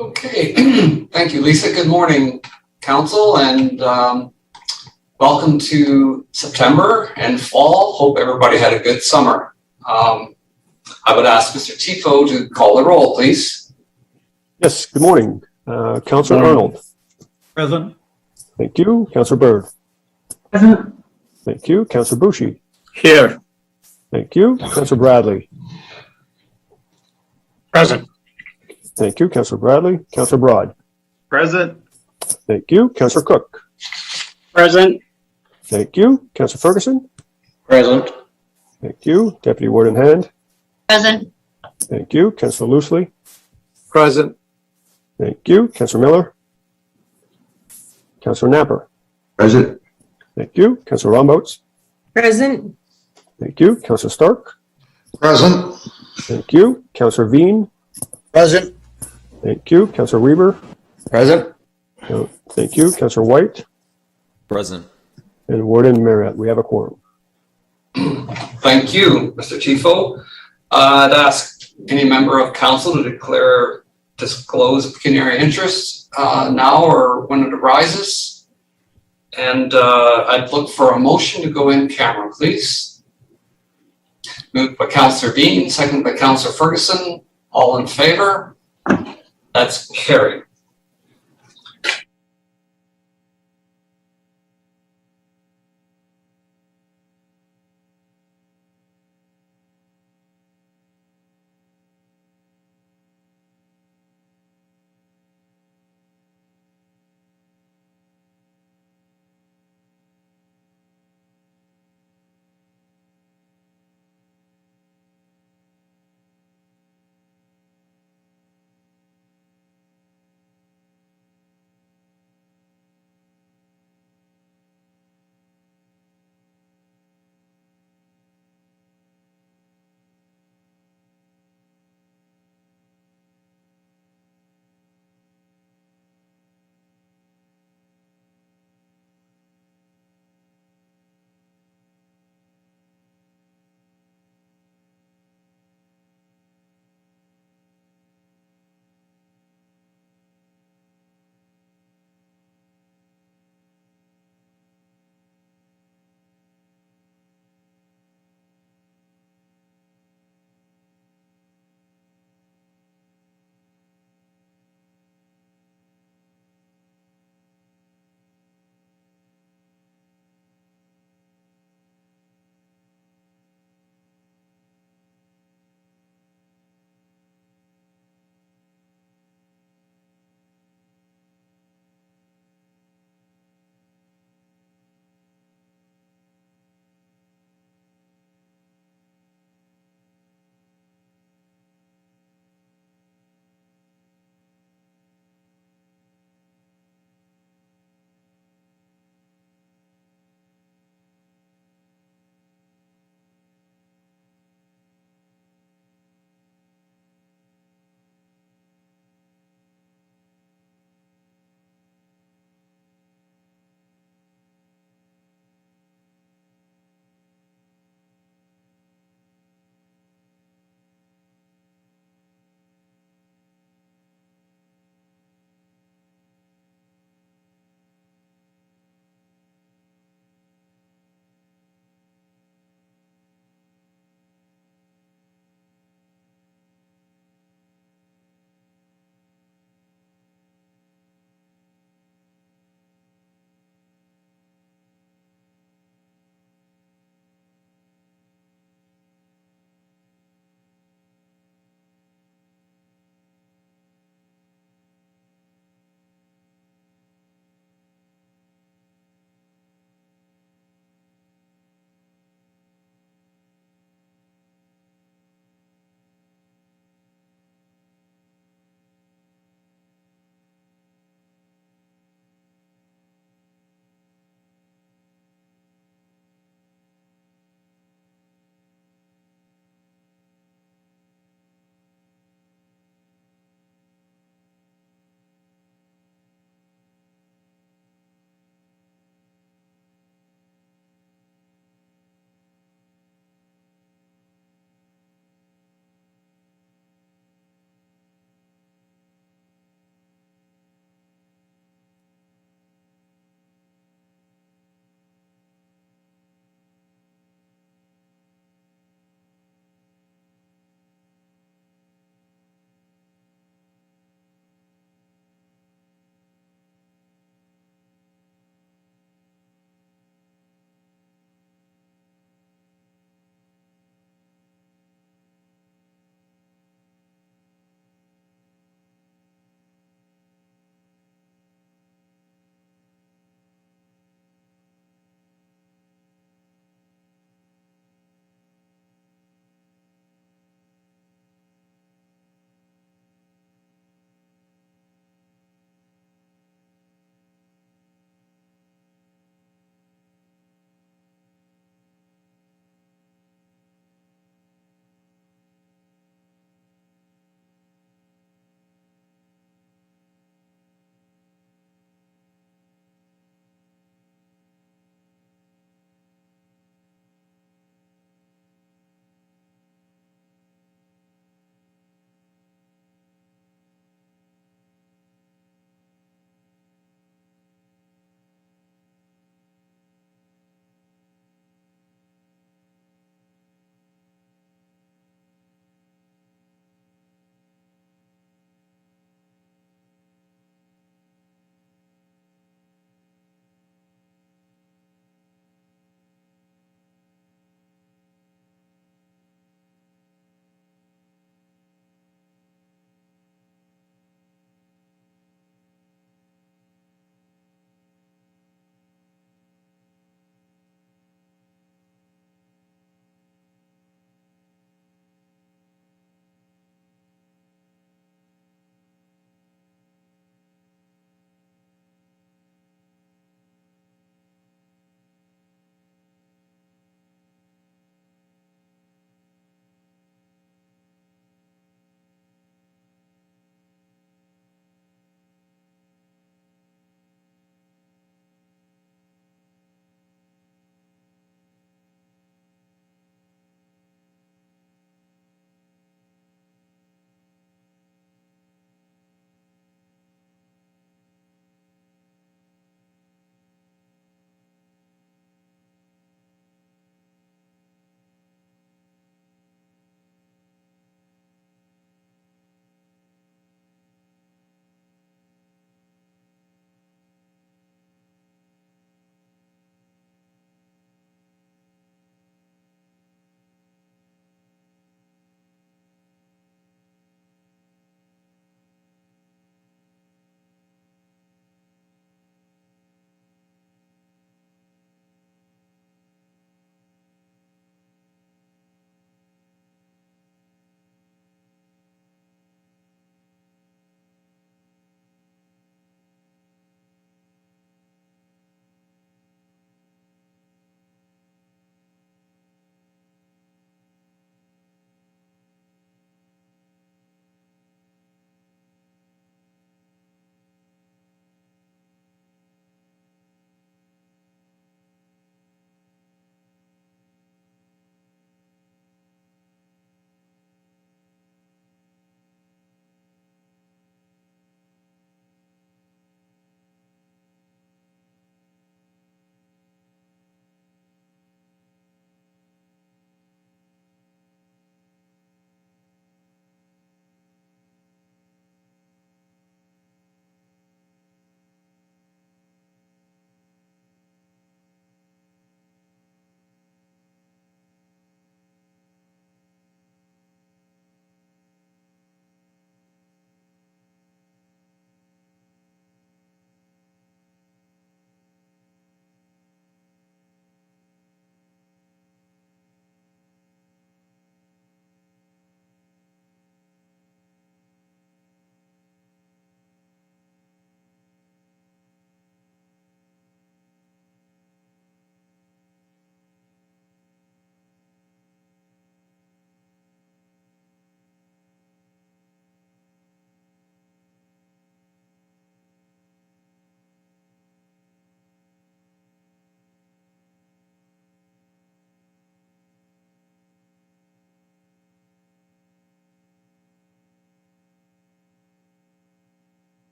Okay, thank you, Lisa. Good morning, Council, and welcome to September and fall. Hope everybody had a good summer. I would ask Mr. Tifo to call the roll, please. Yes, good morning. Councilor Arnold. Present. Thank you. Councilor Byrd. Present. Thank you. Councilor Bushi. Here. Thank you. Councilor Bradley. Present. Thank you. Councilor Bradley. Councilor Broad. Present. Thank you. Councilor Cook. Present. Thank you. Councilor Ferguson. Present. Thank you. Deputy Warden Hand. Present. Thank you. Councilor Loosely. Present. Thank you. Councilor Miller. Councilor Napper. Present. Thank you. Councilor Romboats. Present. Thank you. Councilor Stark. Present. Thank you. Councilor Veen. Present. Thank you. Councilor Weber. Present. Thank you. Councilor White. Present. And Warden Marriott. We have a quorum. Thank you, Mr. Tifo. I'd ask any member of council to disclose pecuniary interest now or when it arises. And I'd look for a motion to go in camera, please. Moved by Councilor Bean, seconded by Councilor Ferguson. All in favor? That's carried.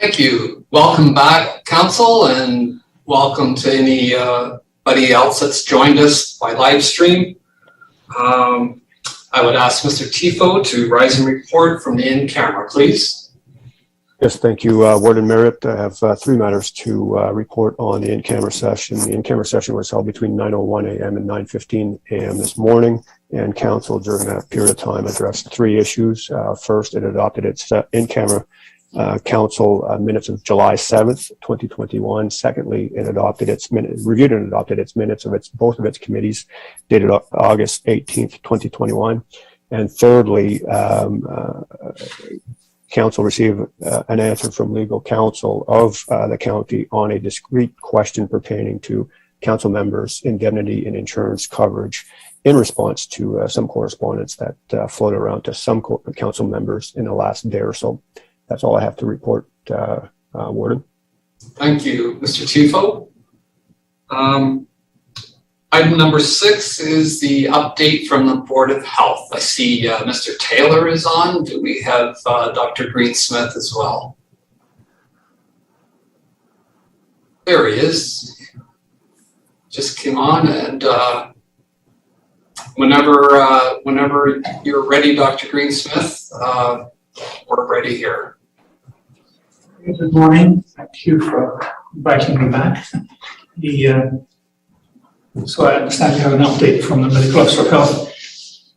Thank you. Welcome back, Council, and welcome to anybody else that's joined us by live stream. I would ask Mr. Tifo to rise and report from the in-camera, please. Yes, thank you, Warden Merritt. I have three matters to report on the in-camera session. The in-camera session was held between 9:01 a.m. and 9:15 a.m. this morning, and Council during that period of time addressed three issues. First, it adopted its in-camera Council minutes of July 7th, 2021. Secondly, it adopted its reviewed and adopted its minutes of both of its committees dated August 18th, 2021. And thirdly, Council received an answer from legal counsel of the county on a discrete question pertaining to council members' indemnity and insurance coverage in response to some correspondence that floated around to some council members in the last day or so. That's all I have to report, Warden. Thank you, Mr. Tifo. Item number 6 is the update from the Board of Health. I see Mr. Taylor is on. Do we have Dr. Greensmith as well? There he is. Just came on, and whenever you're ready, Dr. Greensmith, we're ready here. Good morning. Thank you for inviting me back. So I understand you have an update from the Medical Officer of Health,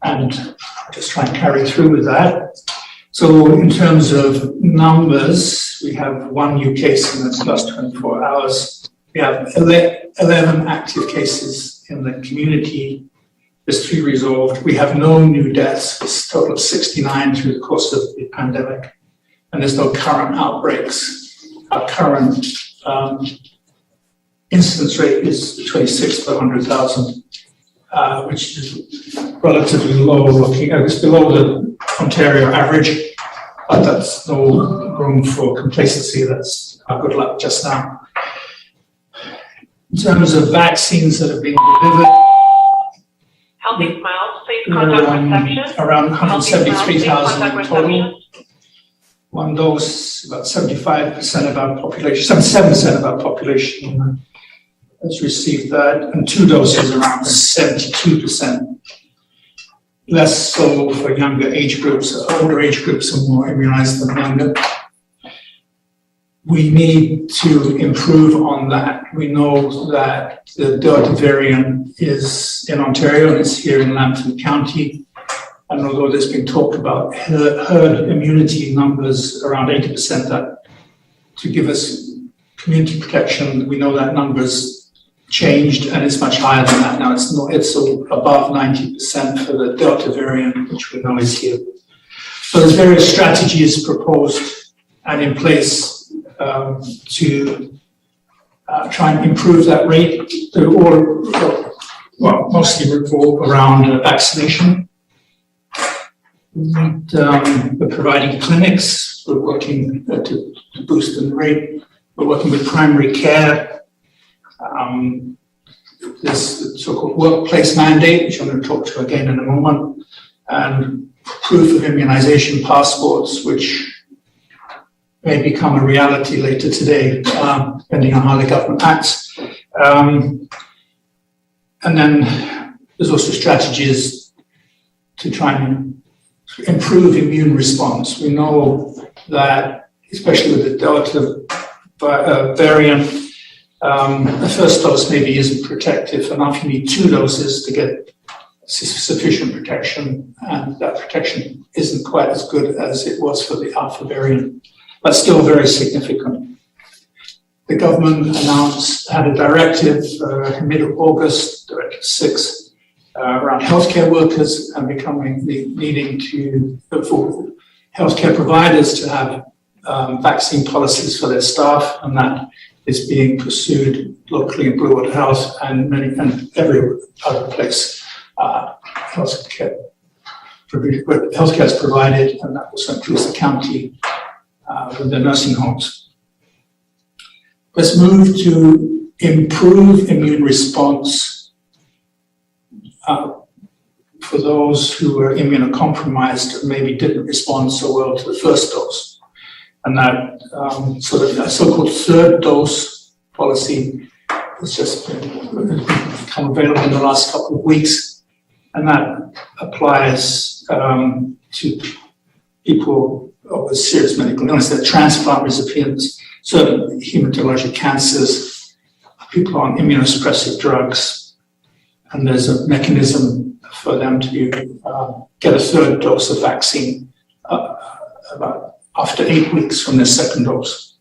and I'll just try and carry through with that. So in terms of numbers, we have 1 new case in the last 24 hours. We have 11 active cases in the community. There's 3 resolved. We have no new deaths. It's a total of 69 through the course of the pandemic. And there's no current outbreaks. Our current incidence rate is 26 per 100,000, which is relatively low looking. It's below the Ontario average, but that's no room for complacency. That's our good luck just now. In terms of vaccines that have been delivered, Healthy Smiles, please contact reception. around 173,000 Healthy Smiles, please total. contact reception. 1 dose, about 75% of our population, 77% of our population has received that, and 2 doses around 72%. Less so for younger age groups. Older age groups are more immunized than younger. We need to improve on that. We know that the Delta variant is in Ontario and it's here in Lambton County. And although there's been talk about herd immunity numbers around 80%, that to give us community protection, we know that number's changed and it's much higher than that now. It's above 90% for the Delta variant, which we know is here. So there's various strategies proposed and in place to try and improve that rate. They're all, mostly revolve around vaccination. We're providing clinics. We're working to boost the rate. We're working with primary care. There's the so-called workplace mandate, which I'm going to talk to again in a moment, and proof of immunization passports, which may become a reality later today, depending on how the government acts. And then there's also strategies to try and improve immune response. We know that, especially with the Delta variant, the first dose maybe isn't protective enough. You need 2 doses to get sufficient protection, and that protection isn't quite as good as it was for the Alpha variant, but still very significant. The government had a directive in mid-August, Directive 6, around healthcare workers and needing to, for healthcare providers to have vaccine policies for their staff, and that is being pursued locally in Blue Water Health and every other place. Healthcare is provided, and that also includes the county with the nursing homes. Let's move to improve immune response for those who were immunocompromised and maybe didn't respond so well to the first dose. and that so the so-called third dose policy has just become available in the last couple of weeks, and that applies to people with serious medical illness, they're transplant recipients, certain hematologic cancers, people on immunosuppressive drugs, and there's a mechanism for them to get a third dose of vaccine about after 8 weeks from their second dose.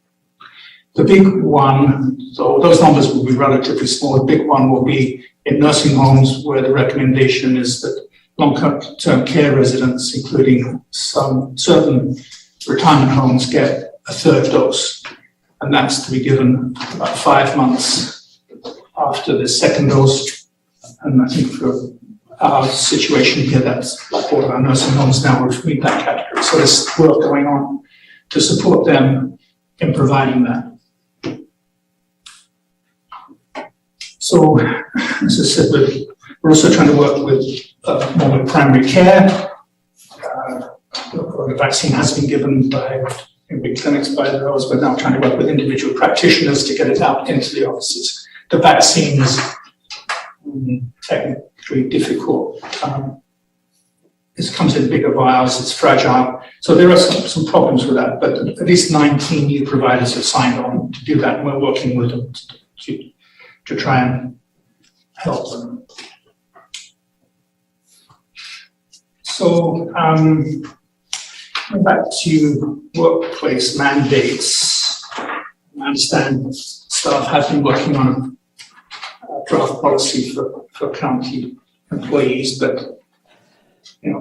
The big one, so those numbers will be relatively small. The big one will be in nursing homes, where the recommendation is that long-term care residents, including some certain retirement homes, get a third dose, and that's to be given about 5 months after the second dose. And I think for our situation here, that's like all of our nursing homes now would meet that category. So there's work going on to support them in providing that. So, as I said, we're also trying to work with more with primary care. The vaccine has been given in big clinics by those. We're now trying to work with individual practitioners to get it out into the offices. The vaccine is technically difficult. It comes in bigger vials, it's fragile. So there are some problems with that, but at least 19 new providers have signed on to do that, and we're working with them to try and help them. So, back to workplace mandates. I understand staff have been working on a draft policy for county employees, but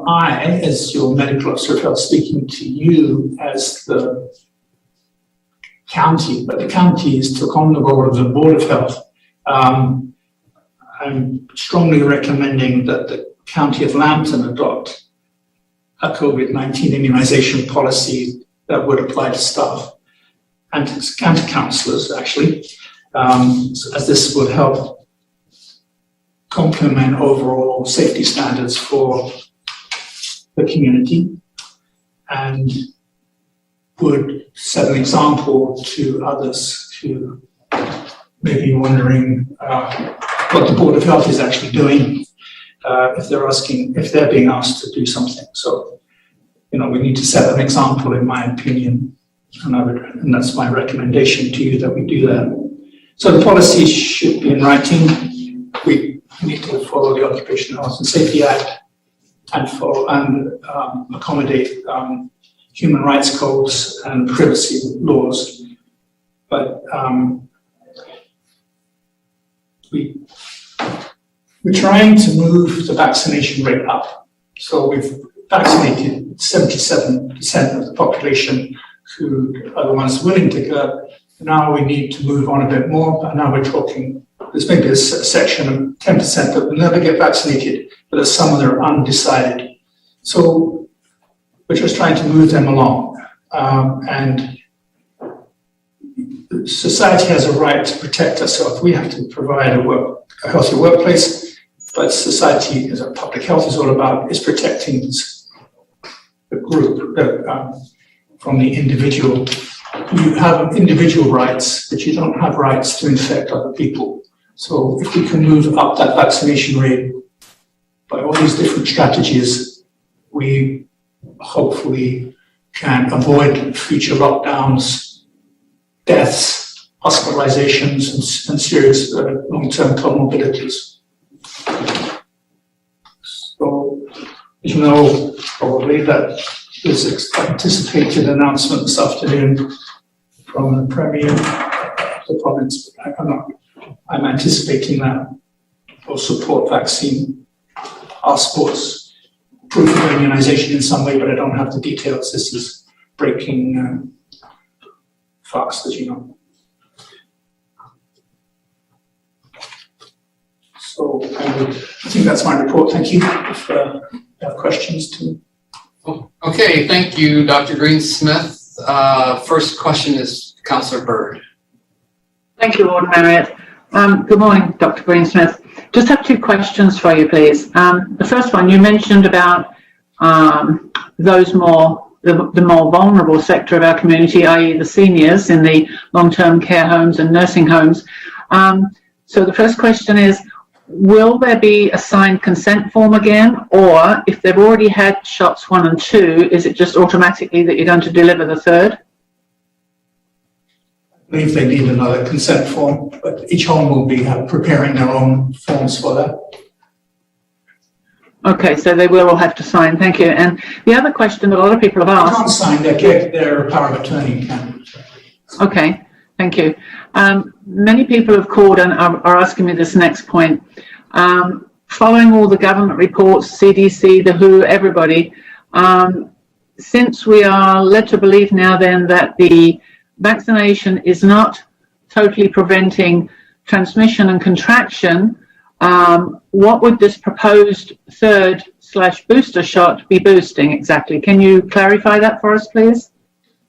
I, as your medical officer of health, speaking to you as the county, but the county has took on the role of the Board of Health. I'm strongly recommending that the County of Lambton adopt a COVID-19 immunization policy that would apply to staff and to councillors, actually, as this would help complement overall safety standards for the community and would set an example to others who may be wondering what the Board of Health is actually doing if they're being asked to do something. So, we need to set an example, in my opinion, and that's my recommendation to you, that we do that. So the policy should be in writing. We need to follow the Occupational Health and Safety Act and accommodate human rights codes and privacy laws. But we're trying to move the vaccination rate up. So we've vaccinated 77% of the population who are the ones willing to go. Now we need to move on a bit more, but now we're talking, there's maybe a section of 10% that will never get vaccinated, but there's some that are undecided. So we're just trying to move them along. And society has a right to protect ourselves. We have to provide a healthy workplace, but society, as public health is all about, is protecting the group from the individual. You have individual rights, but you don't have rights to infect other people. So if we can move up that vaccination rate by all these different strategies, we hopefully can avoid future lockdowns, deaths, hospitalizations, and serious long-term comorbidities. So, as you know, probably that there's an anticipated announcement this afternoon from the Premier of the province. I'm anticipating that will support vaccine passports, proof of immunization in some way, but I don't have the details. This is breaking fast, as you know. So I think that's my report. Thank you. If you have questions too. Okay, thank you, Dr. Greensmith. First question is Councillor Bird. Thank you, Lord Marriott. Good morning, Dr. Greensmith. Just have two questions for you, please. The first one, you mentioned about those more the more vulnerable sector of our community, i.e. the seniors in the long-term care homes and nursing homes. So the first question is, will there be a signed consent form again, or if they've already had shots 1 and 2, is it just automatically that you're going to deliver the third? I believe they need another consent form, but each home will be preparing their own forms for that. Okay, so they will all have to sign, thank you. And the other question that a lot of people have They asked... can't sign, their power of attorney can. Okay, thank you. Many people have called and are asking me this next point. Following all the government reports, CDC, the WHO, everybody, since we are led to believe now then that the vaccination is not totally preventing transmission and contraction, what would this proposed third/booster shot be boosting exactly? Can you clarify that for us, please?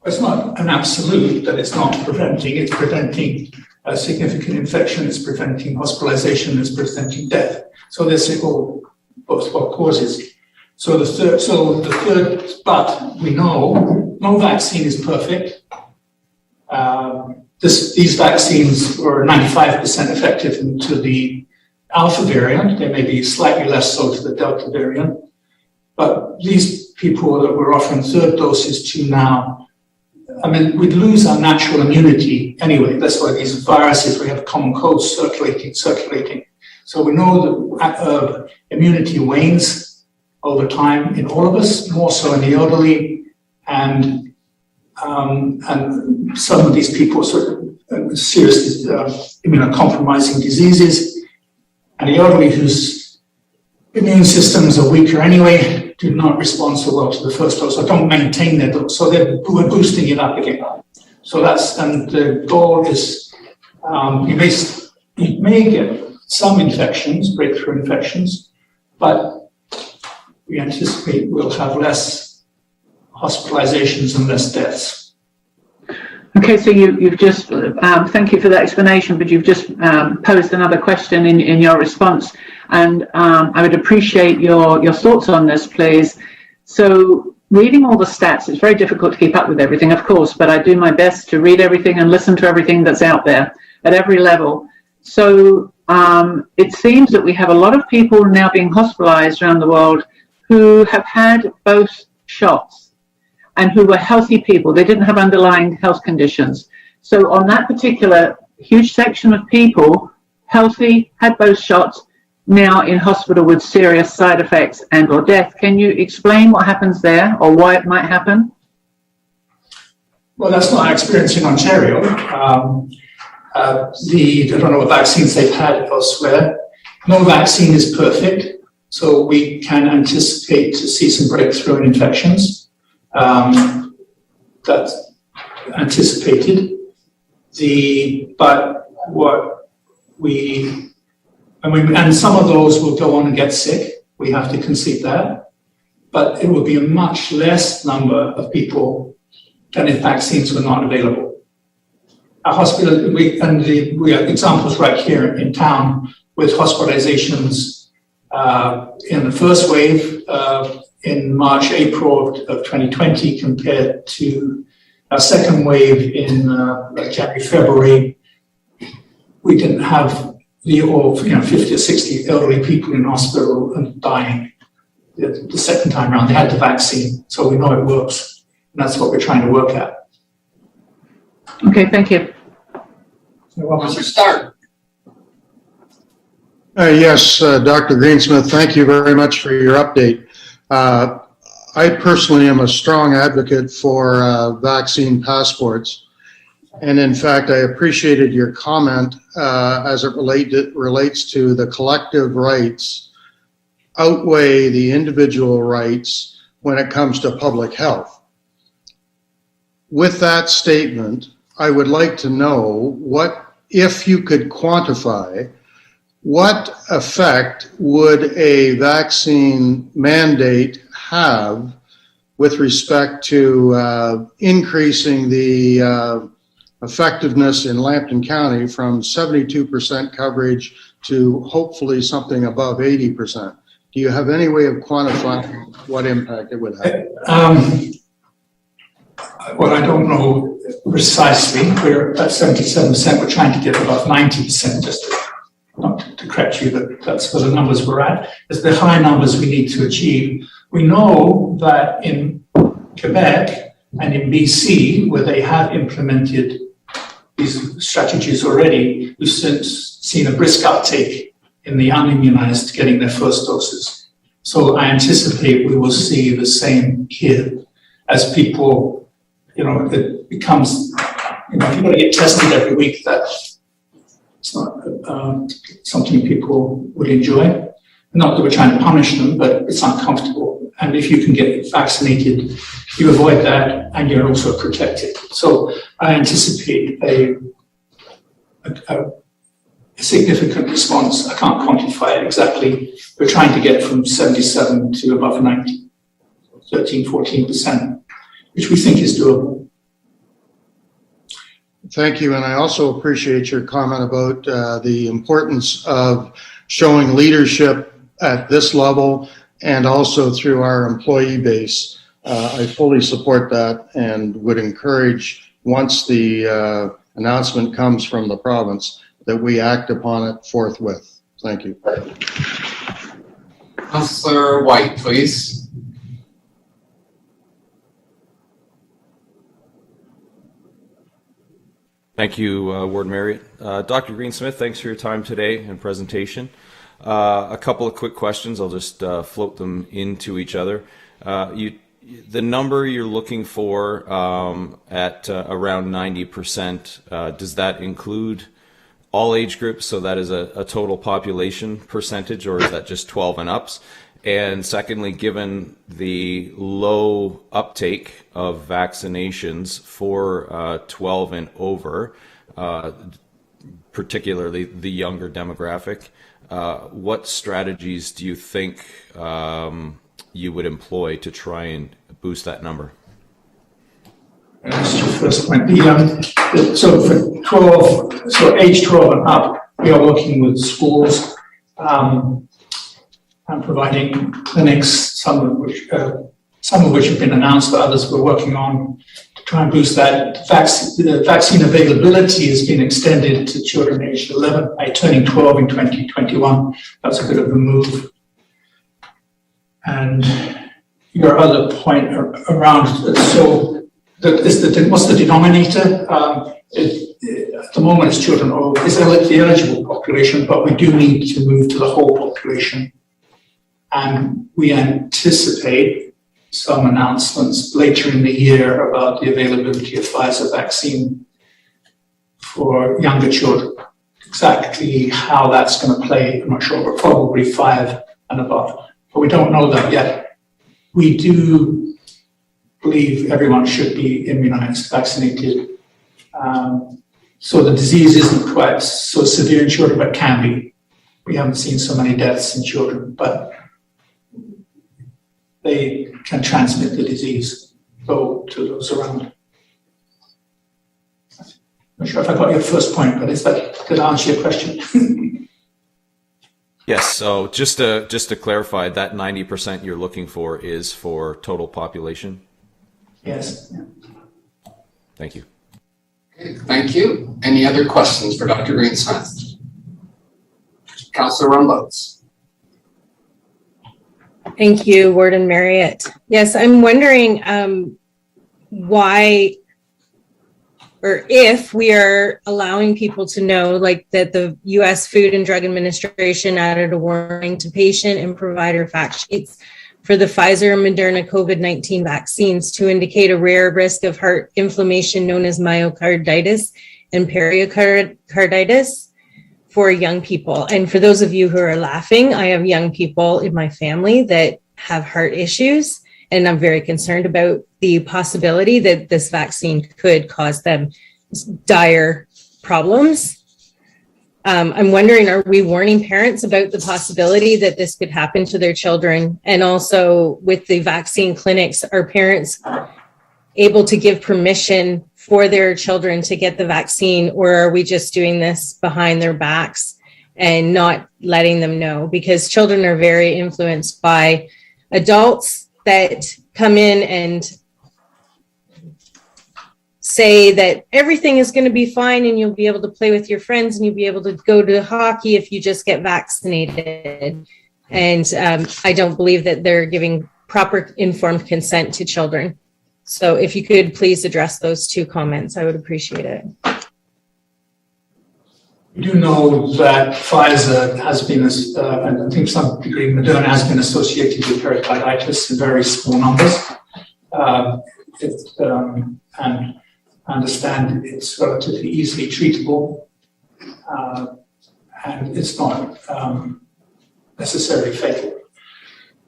It's not an absolute that it's not preventing. It's preventing a significant infection. It's preventing hospitalization. It's preventing death. So there's all both what causes. So the third, but we know no vaccine is perfect. These vaccines were 95% effective into the Alpha variant. They may be slightly less so to the Delta variant. But these people that we're offering third doses to now, I mean, we'd lose our natural immunity anyway. That's why these viruses, we have common cold circulating. So we know that immunity wanes over time in all of us, more so in the elderly, and some of these people sort of serious immunocompromising diseases, and the elderly whose immune systems are weaker anyway do not respond so well to the first dose, or don't maintain their dose, so we're boosting it up again. So and the goal is, you may get some infections, breakthrough infections, but we anticipate we'll have less hospitalizations and less deaths. Okay, so you've just, thank you for that explanation, but you've just posed another question in your response, and I would appreciate your thoughts on this, please. So reading all the stats, it's very difficult to keep up with everything, of course, but I do my best to read everything and listen to everything that's out there at every level. So it seems that we have a lot of people now being hospitalized around the world who have had both shots and who were healthy people. They didn't have underlying health conditions. So on that particular huge section of people, healthy, had both shots, now in hospital with serious side effects and or death. Can you explain what happens there or why it might happen? Well, that's not our experience in Ontario. I don't know what vaccines they've had elsewhere. No vaccine is perfect, so we can anticipate to see some breakthrough in infections. That's anticipated. And some of those will go on and get sick. We have to concede that, but it will be a much less number of people than if vaccines were not available. Our hospital, we have examples right here in town with hospitalizations in the first wave in March, April of 2020 compared to our second wave in January, February. We didn't have 50 or 60 elderly people in hospital and dying the second time around. They had the vaccine, so we know it works, and that's what we're trying to work at. Okay, thank you. Mr. Stark. Yes, Dr. Greensmith, thank you very much for your update. I personally am a strong advocate for vaccine passports. And in fact, I appreciated your comment as it relates to the collective rights outweigh the individual rights when it comes to public health. With that statement, I would like to know what, if you could quantify, what effect would a vaccine mandate have with respect to increasing the effectiveness in Lambton County from 72% coverage to hopefully something above 80%. Do you have any way of quantifying what impact it would have? well, I don't know precisely. We're at 77%. We're trying to get above 90%, just not to correct you, but that's where the numbers we're at. It's the high numbers we need to achieve. We know that in Quebec and in BC, where they have implemented these strategies already, we've since seen a brisk uptake in the unimmunized getting their first doses. So I anticipate we will see the same here as people, it becomes, if you're going to get tested every week, that's not something people would enjoy. Not that we're trying to punish them, but it's uncomfortable. And if you can get vaccinated, you avoid that and you're also protected. So I anticipate a significant response. I can't quantify it exactly. We're trying to get from 77 to above 90, 13, 14%, which we think is doable. Thank you. And I also appreciate your comment about the importance of showing leadership at this level and also through our employee base. I fully support that and would encourage, once the announcement comes from the province, that we act upon it forthwith. Thank you. Councillor White, please. Thank you, Warden Marriott. Dr. Greensmith, thanks for your time today and presentation. A couple of quick questions. I'll just float them into each other. The number you're looking for at around 90%, does that include all age groups? So that is a total population percentage, or is that just 12 and ups? And secondly, given the low uptake of vaccinations for 12 and over, particularly the younger demographic, what strategies do you think you would employ to try and boost that number? That's your first point. So for 12, so age 12 and up, we are working with schools and providing clinics, some of which have been announced, but others we're working on to try and boost that. The vaccine availability has been extended to children aged 11 by turning 12 in 2021. That's a bit of a move. And your other point around, so what's the denominator? At the moment, it's children, it's the eligible population, but we do need to move to the whole population. And we anticipate some announcements later in the year about the availability of Pfizer vaccine for younger children. Exactly how that's going to play, I'm not sure, but probably 5 and above. But we don't know that yet. We do believe everyone should be immunized, vaccinated. So the disease isn't quite so severe in children, but can be. We haven't seen so many deaths in children, but they can transmit the disease to those around. I'm not sure if I got your first point, but is that did I answer your question? Yes. So just to clarify, that 90% you're looking for is for total population? Yes. Yeah. Thank you. Okay, thank you. Any other questions for Dr. Greensmith? Councillor Rumboats. Thank you, Warden Marriott. Yes, I'm wondering why or if we are allowing people to know, like, that the U.S. Food and Drug Administration added a warning to patient and provider fact sheets for the Pfizer and Moderna COVID-19 vaccines to indicate a rare risk of heart inflammation known as myocarditis and pericarditis for young people. And for those of you who are laughing, I have young people in my family that have heart issues, and I'm very concerned about the possibility that this vaccine could cause them dire problems. I'm wondering, are we warning parents about the possibility that this could happen to their children? And also with the vaccine clinics, are parents able to give permission for their children to get the vaccine, or are we just doing this behind their backs and not letting them know? Because children are very influenced by adults that come in and say that everything is going to be fine and you'll be able to play with your friends and you'll be able to go to hockey if you just get vaccinated. And I don't believe that they're giving proper informed consent to children. So if you could please address those two comments, I would appreciate it. We do know that Pfizer has been, and I think to some degree Moderna has been associated with pericarditis in very small numbers. And I understand it's relatively easily treatable, and it's not necessarily fatal.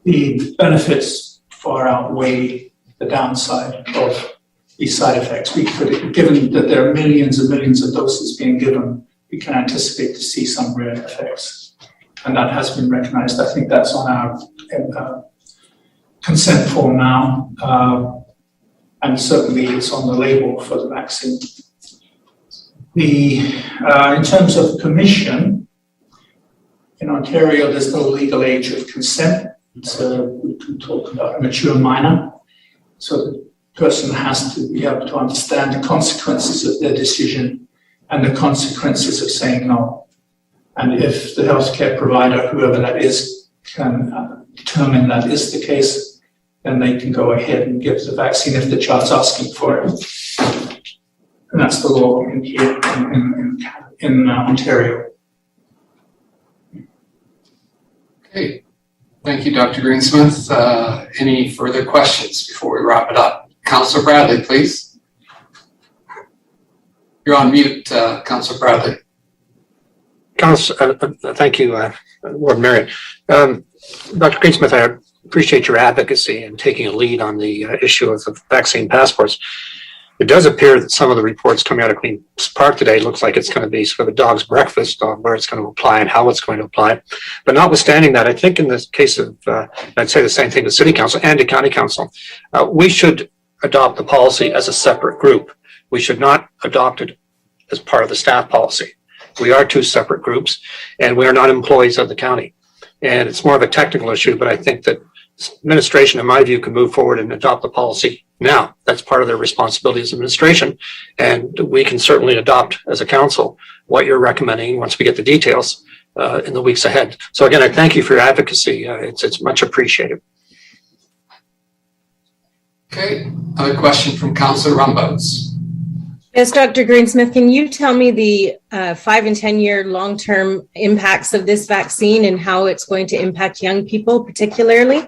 The benefits far outweigh the downside of these side effects. Given that there are millions and millions of doses being given, we can anticipate to see some rare effects. And that has been recognized. I think that's on our consent form now. And certainly it's on the label for the vaccine. In terms of permission, in Ontario, there's no legal age of consent. We can talk about a mature minor. So the person has to be able to understand the consequences of their decision and the consequences of saying no. And if the healthcare provider, whoever that is, can determine that is the case, then they can go ahead and give the vaccine if the child's asking for it. And that's the law in Ontario. Okay, thank you, Dr. Greensmith. Any further questions before we wrap it up? Councillor Bradley, please. You're on mute, Councillor Bradley. Thank you, Warden Marriott. Dr. Greensmith, I appreciate your advocacy and taking a lead on the issue of the vaccine passports. It does appear that some of the reports coming out of Queen's Park today looks like it's going to be sort of a dog's breakfast on where it's going to apply and how it's going to apply. But notwithstanding that, I think in this case of, I'd say the same thing to City Council and to County Council, we should adopt the policy as a separate group. We should not adopt it as part of the staff policy. We are two separate groups and we are not employees of the county. And it's more of a technical issue, but I think that administration, in my view, can move forward and adopt the policy now. That's part of their responsibility as administration. And we can certainly adopt as a council what you're recommending once we get the details in the weeks ahead. So again, I thank you for your advocacy. It's much appreciated. Okay, another question from Councillor Rumbouts. Yes, Dr. Greensmith, can you tell me the 5 and 10 year long-term impacts of this vaccine and how it's going to impact young people particularly?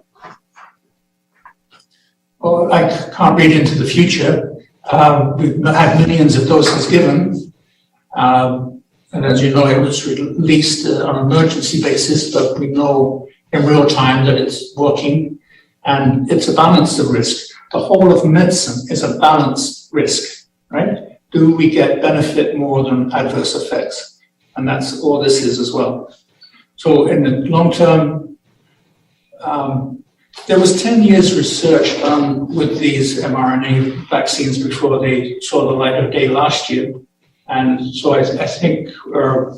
Well, I can't read into the future. We've had millions of doses given. And as you know, it was released on an emergency basis, but we know in real time that it's working and it's a balance of risk. The whole of medicine is a balanced risk, right? Do we get benefit more than adverse effects? And that's all this is as well. So in the long term, there was 10 years research done with these mRNA vaccines before they saw the light of day last year. And so I think we're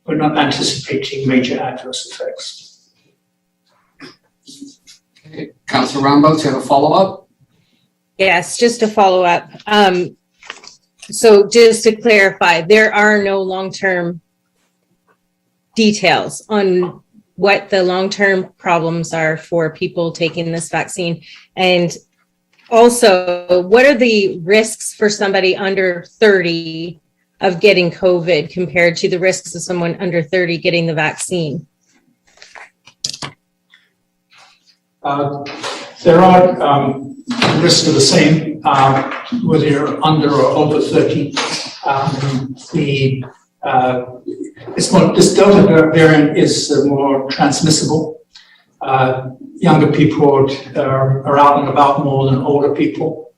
not anticipating major adverse effects. Okay. Councillor Rumbouts, you have a follow-up? Yes, just a follow-up. So just to clarify, there are no long-term details on what the long-term problems are for people taking this vaccine. And also, what are the risks for somebody under 30 of getting COVID compared to the risks of someone under 30 getting the vaccine? There are risks are the same, whether you're under or over 30. This Delta variant is more transmissible. Younger people are out and about more than older people,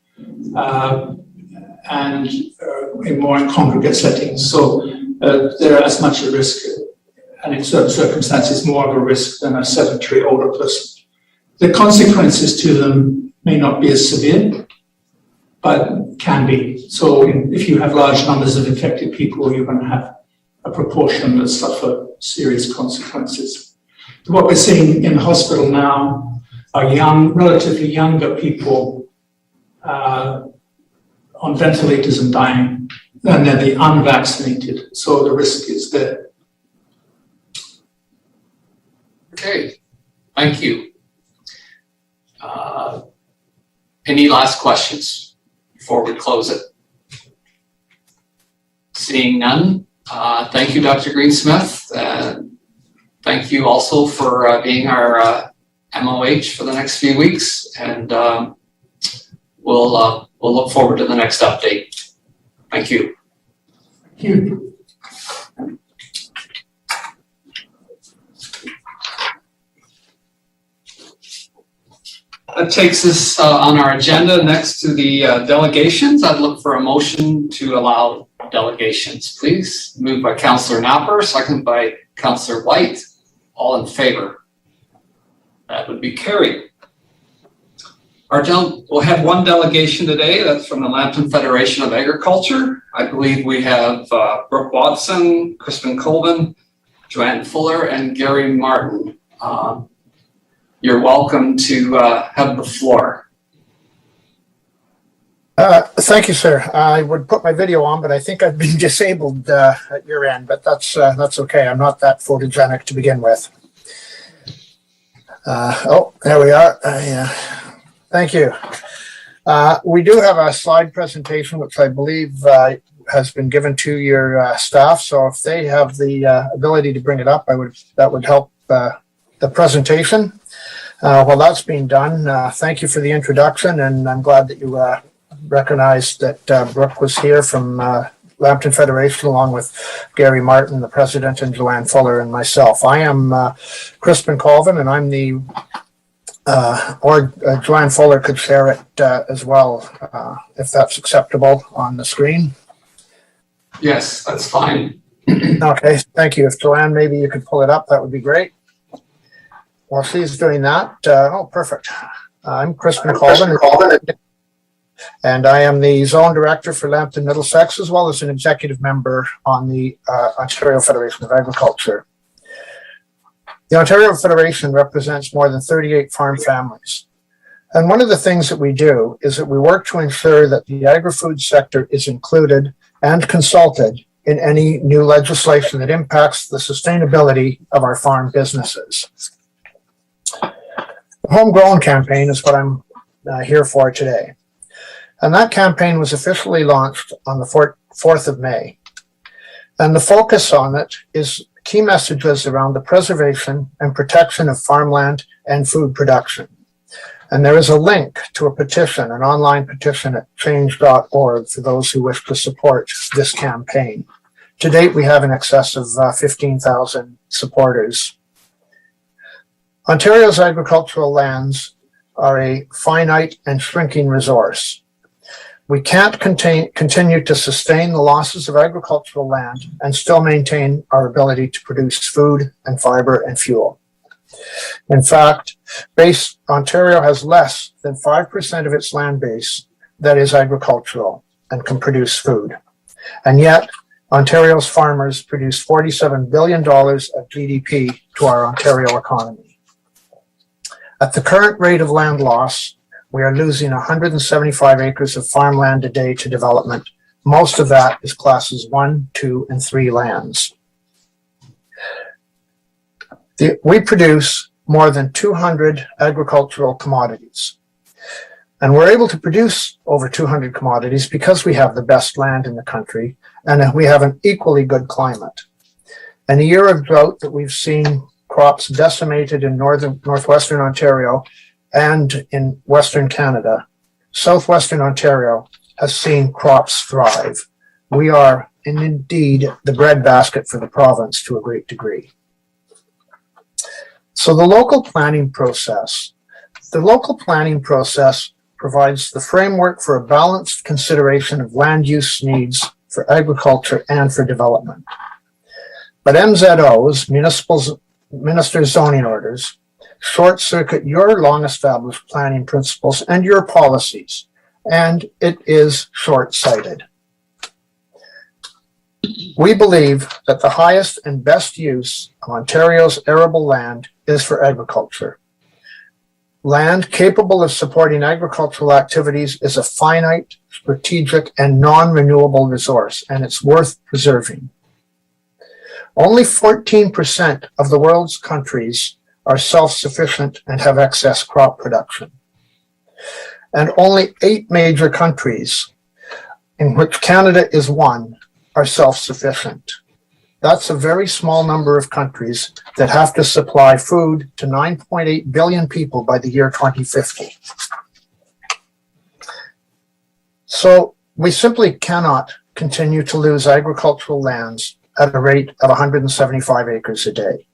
and more in congregate settings. So they're as much a risk, and in certain circumstances, more of a risk than a sedentary older person. The consequences to them may not be as severe, but can be. So if you have large numbers of infected people, you're going to have a proportion that suffer serious consequences. What we're seeing in hospital now are young, relatively younger people on ventilators and dying than the unvaccinated. So the risk is there. Okay, thank you. Any last questions before we close it? Seeing none, thank you, Dr. Greensmith. Thank you also for being our MOH for the next few weeks, and we'll look forward to the next update. Thank you. Thank you. That takes us on our agenda next to the delegations. I'd look for a motion to allow delegations, please. Moved by Councillor Napper, second by Councillor White. All in favor? That would be carried. We'll have one delegation today. That's from the Lambton Federation of Agriculture. I believe we have Brooke Watson, Crispin Colvin, Joanne Fuller, and Gary Martin. You're welcome to have the floor. Thank you, sir. I would put my video on, but I think I've been disabled at your end, but that's okay. I'm not that photogenic to begin with. Oh, there we are. Thank you. We do have a slide presentation, which I believe has been given to your staff. So if they have the ability to bring it up, that would help the presentation. While that's being done, thank you for the introduction, and I'm glad that you recognized that Brooke was here from Lambton Federation, along with Gary Martin, the president, and Joanne Fuller, and myself. I am Crispin Colvin, and I'm the, or Joanne Fuller could share it as well, if that's acceptable on the screen. Yes, that's fine. Okay, thank you. If Joanne, maybe you could pull it up, that would be great. While she's doing that, oh, perfect. I'm Crispin Colvin, and I am the Zone Director for Lambton Middlesex, as well as an executive member on the Ontario Federation of Agriculture. The Ontario Federation represents more than 38 farm families. And one of the things that we do is that we work to ensure that the agri-food sector is included and consulted in any new legislation that impacts the sustainability of our farm businesses. The Homegrown campaign is what I'm here for today. And that campaign was officially launched on the 4th of May. And the focus on it is key messages around the preservation and protection of farmland and food production. And there is a link to a petition, an online petition at change.org for those who wish to support this campaign. To date, we have in excess of 15,000 supporters. Ontario's agricultural lands are a finite and shrinking resource. We can't continue to sustain the losses of agricultural land and still maintain our ability to produce food and fiber and fuel. In fact, Ontario has less than 5% of its land base that is agricultural and can produce food. And yet, Ontario's farmers produce $47 billion of GDP to our Ontario economy. At the current rate of land loss, we are losing 175 acres of farmland a day to development. Most of that is classes 1, 2, and 3 lands. We produce more than 200 agricultural commodities. And we're able to produce over 200 commodities because we have the best land in the country and we have an equally good climate. In a year of drought that we've seen crops decimated in northwestern Ontario and in Western Canada, southwestern Ontario has seen crops thrive. We are indeed the breadbasket for the province to a great degree. So the local planning process provides the framework for a balanced consideration of land use needs for agriculture and for development. But MZOs, Minister's Zoning Orders, short-circuit your long-established planning principles and your policies, and it is short-sighted. We believe that the highest and best use of Ontario's arable land is for agriculture. Land capable of supporting agricultural activities is a finite, strategic, and non-renewable resource, and it's worth preserving. Only 14% of the world's countries are self-sufficient and have excess crop production. And only 8 major countries, in which Canada is one, are self-sufficient. That's a very small number of countries that have to supply food to 9.8 billion people by the year 2050. So we simply cannot continue to lose agricultural lands at a rate of 175 acres a day.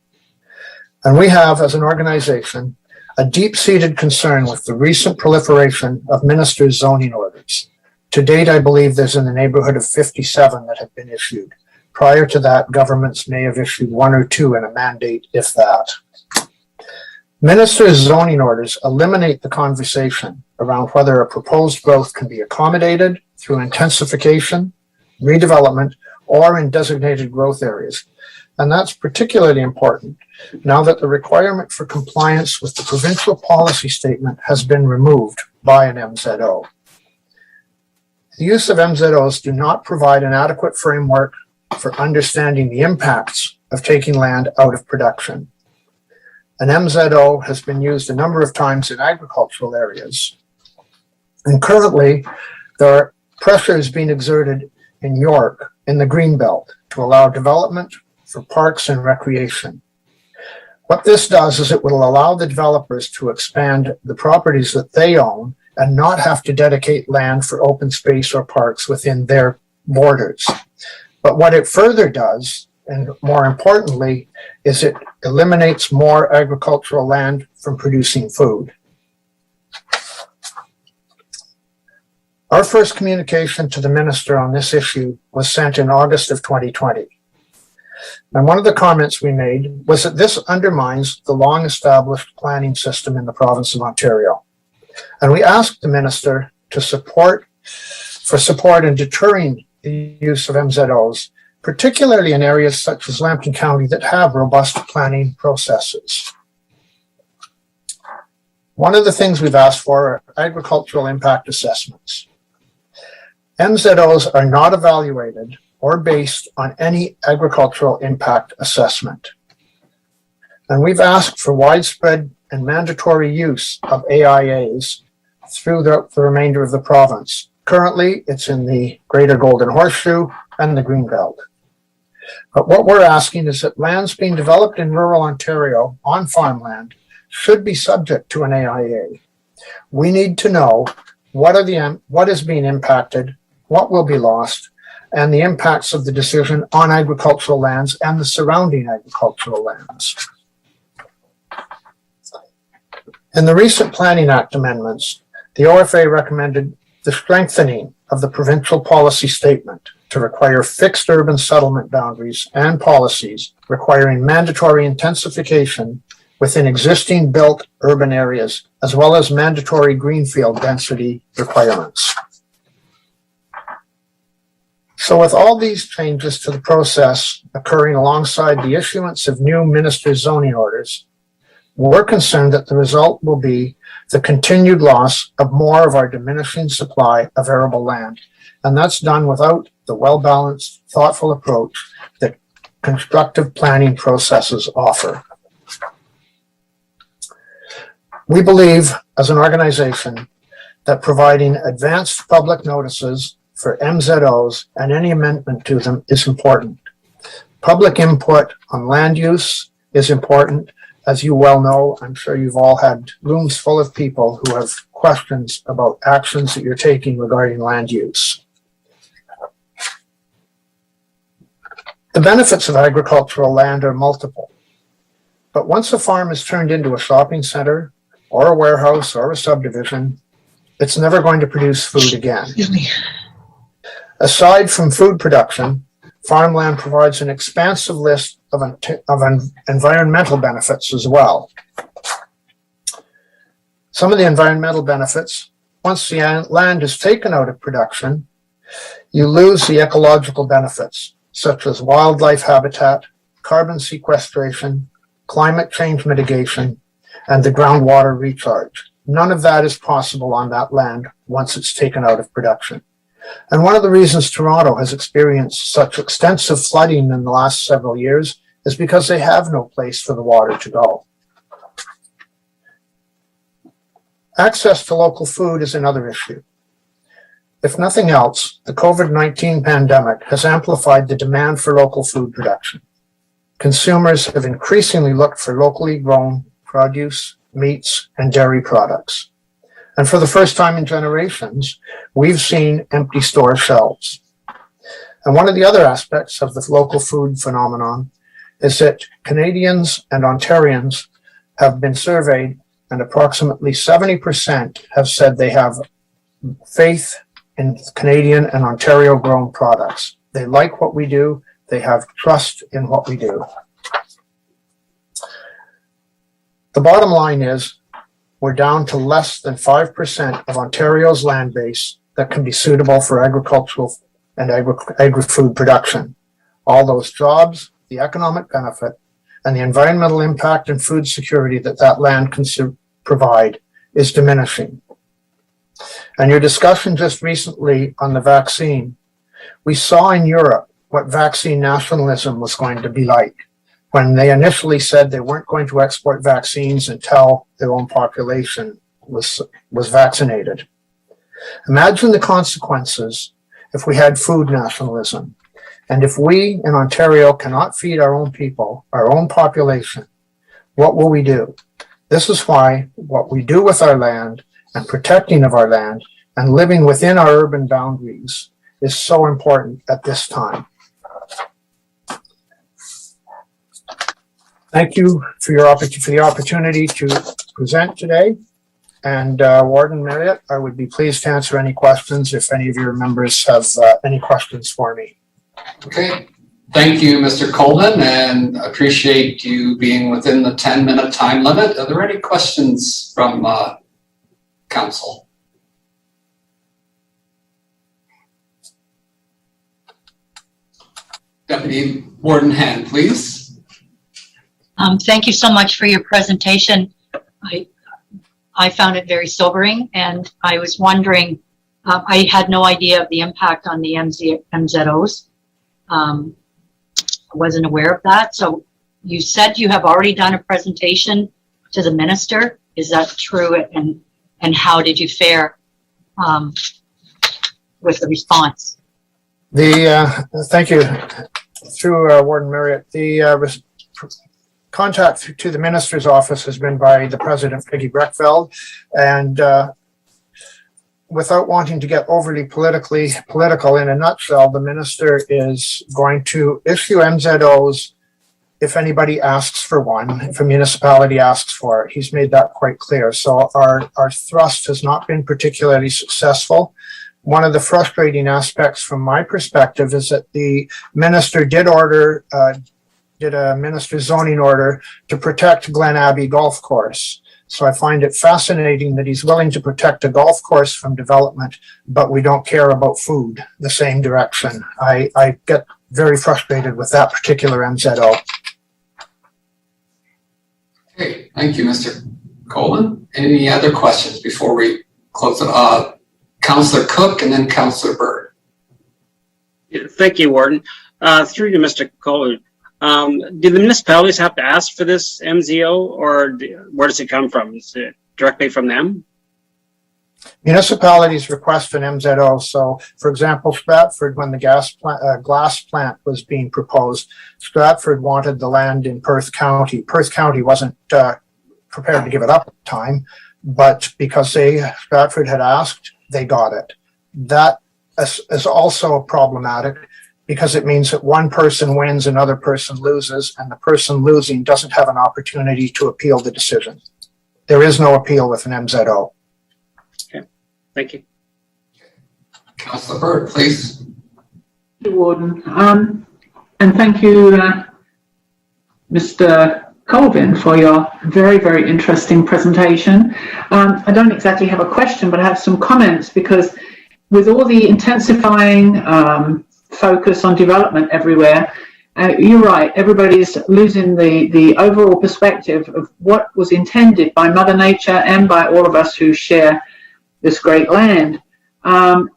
And we have, as an organization, a deep-seated concern with the recent proliferation of ministers' zoning orders. To date, I believe there's in the neighborhood of 57 that have been issued. Prior to that, governments may have issued 1 or 2 in a mandate, if that. Ministers' zoning orders eliminate the conversation around whether a proposed growth can be accommodated through intensification, redevelopment, or in designated growth areas. And that's particularly important now that the requirement for compliance with the provincial policy statement has been removed by an MZO. The use of MZOs do not provide an adequate framework for understanding the impacts of taking land out of production. An MZO has been used a number of times in agricultural areas. And currently, there are pressures being exerted in York in the Greenbelt to allow development for parks and recreation. What this does is it will allow the developers to expand the properties that they own and not have to dedicate land for open space or parks within their borders. But what it further does, and more importantly, is it eliminates more agricultural land from producing food. Our first communication to the minister on this issue was sent in August of 2020. And one of the comments we made was that this undermines the long-established planning system in the province of Ontario. And we asked the minister to support in deterring the use of MZOs, particularly in areas such as Lambton County that have robust planning processes. One of the things we've asked for are agricultural impact assessments. MZOs are not evaluated or based on any agricultural impact assessment. And we've asked for widespread and mandatory use of AIAs through the remainder of the province. Currently, it's in the Greater Golden Horseshoe and the Greenbelt. But what we're asking is that lands being developed in rural Ontario on farmland should be subject to an AIA. We need to know what is being impacted, what will be lost, and the impacts of the decision on agricultural lands and the surrounding agricultural lands. In the recent Planning Act amendments, the OFA recommended the strengthening of the provincial policy statement to require fixed urban settlement boundaries and policies requiring mandatory intensification within existing built urban areas, as well as mandatory greenfield density requirements. So with all these changes to the process occurring alongside the issuance of new minister's zoning orders, we're concerned that the result will be the continued loss of more of our diminishing supply of arable land. And that's done without the well-balanced, thoughtful approach that constructive planning processes offer. We believe, as an organization, that providing advanced public notices for MZOs and any amendment to them is important. Public input on land use is important. As you well know, I'm sure you've all had rooms full of people who have questions about actions that you're taking regarding land use. The benefits of agricultural land are multiple, but once a farm is turned into a shopping center or a warehouse or a subdivision, it's never going to produce food again. Aside from food production, farmland provides an expansive list of environmental benefits as well. Some of the environmental benefits, once the land is taken out of production, you lose the ecological benefits, such as wildlife habitat, carbon sequestration, climate change mitigation, and the groundwater recharge. None of that is possible on that land once it's taken out of production. And one of the reasons Toronto has experienced such extensive flooding in the last several years is because they have no place for the water to go. Access to local food is another issue. If nothing else, the COVID-19 pandemic has amplified the demand for local food production. Consumers have increasingly looked for locally grown produce, meats, and dairy products. And for the first time in generations, we've seen empty store shelves. And one of the other aspects of the local food phenomenon is that Canadians and Ontarians have been surveyed, and approximately 70% have said they have faith in Canadian and Ontario grown products. They like what we do. They have trust in what we do. The bottom line is we're down to less than 5% of Ontario's land base that can be suitable for agricultural and agri-food production. All those jobs, the economic benefit, and the environmental impact and food security that that land can provide is diminishing. And your discussion just recently on the vaccine, we saw in Europe what vaccine nationalism was going to be like when they initially said they weren't going to export vaccines until their own population was vaccinated. Imagine the consequences if we had food nationalism. And if we in Ontario cannot feed our own people, our own population, what will we do? This is why what we do with our land and protecting of our land and living within our urban boundaries is so important at this time. Thank you for the opportunity to present today. And Warden Marriott, I would be pleased to answer any questions if any of your members have any questions for me. Okay, thank you, Mr. Colvin, and appreciate you being within the 10-minute time limit. Are there any questions from council? Deputy Warden Hand, please. Thank you so much for your presentation. I found it very sobering, and I was wondering, I had no idea of the impact on the MZOs. I wasn't aware of that. So you said you have already done a presentation to the minister. Is that true? And how did you fare with the response? Thank you. Through Warden Marriott, the contact to the minister's office has been by the president, Peggy Breckfeld, and without wanting to get overly political, in a nutshell, the minister is going to issue MZOs if anybody asks for one, if a municipality asks for it. He's made that quite clear. So our thrust has not been particularly successful. One of the frustrating aspects from my perspective is that the minister did a minister's zoning order to protect Glen Abbey Golf Course. So I find it fascinating that he's willing to protect a golf course from development, but we don't care about food the same direction. I get very frustrated with that particular MZO. Okay, thank you, Mr. Colvin. Any other questions before we close it? Councillor Cook and then Councillor Bird. Yeah, thank you, Warden. Through to Mr. Colvin. Do the municipalities have to ask for this MZO, or where does it come from? Is it directly from them? Municipalities request an MZO. So, for example, Stratford, when the glass plant was being proposed, Stratford wanted the land in Perth County. Perth County wasn't prepared to give it up at the time, but because Stratford had asked, they got it. That is also problematic, because it means that one person wins, another person loses, and the person losing doesn't have an opportunity to appeal the decision. There is no appeal with an MZO. Okay, thank you. Councillor Bird, please. Thank you, Warden. And thank you, Mr. Colvin, for your very, very interesting presentation. I don't exactly have a question, but I have some comments, because with all the intensifying focus on development everywhere, You're right, everybody's losing the overall perspective of what was intended by Mother Nature and by all of us who share this great land.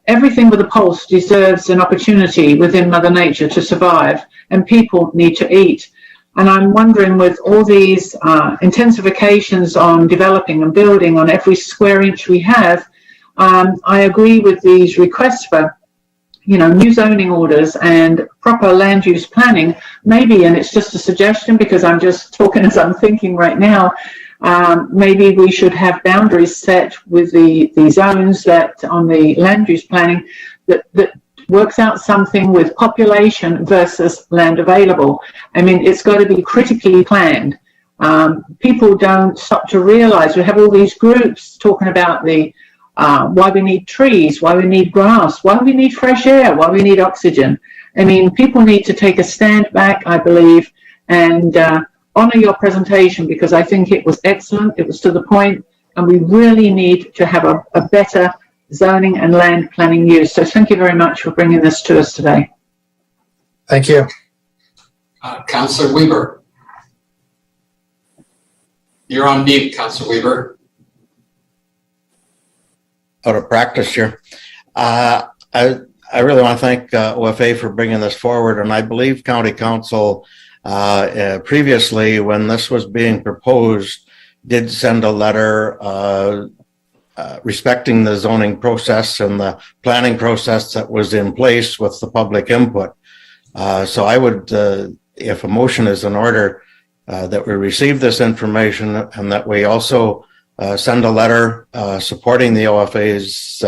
Everything with a pulse deserves an opportunity within Mother Nature to survive, and people need to eat. And I'm wondering, with all these intensifications on developing and building on every square inch we have, I agree with these requests for new zoning orders and proper land use planning, maybe, and it's just a suggestion because I'm just talking as I'm thinking right now, maybe we should have boundaries set with the zones that on the land use planning that works out something with population versus land available. I mean, it's got to be critically planned. People don't stop to realize we have all these groups talking about why we need trees, why we need grass, why we need fresh air, why we need oxygen. I mean, people need to take a stand back, I believe, and honor your presentation because I think it was excellent, it was to the point, and we really need to have a better zoning and land planning use. So thank you very much for bringing this to us today. Thank you. Councillor Weber. You're on mute, Councillor Weber. Out of practice here. I really want to thank OFA for bringing this forward, and I believe County Council previously, when this was being proposed, did send a letter respecting the zoning process and the planning process that was in place with the public input. So I would, if a motion is in order, that we receive this information and that we also send a letter supporting the OFA's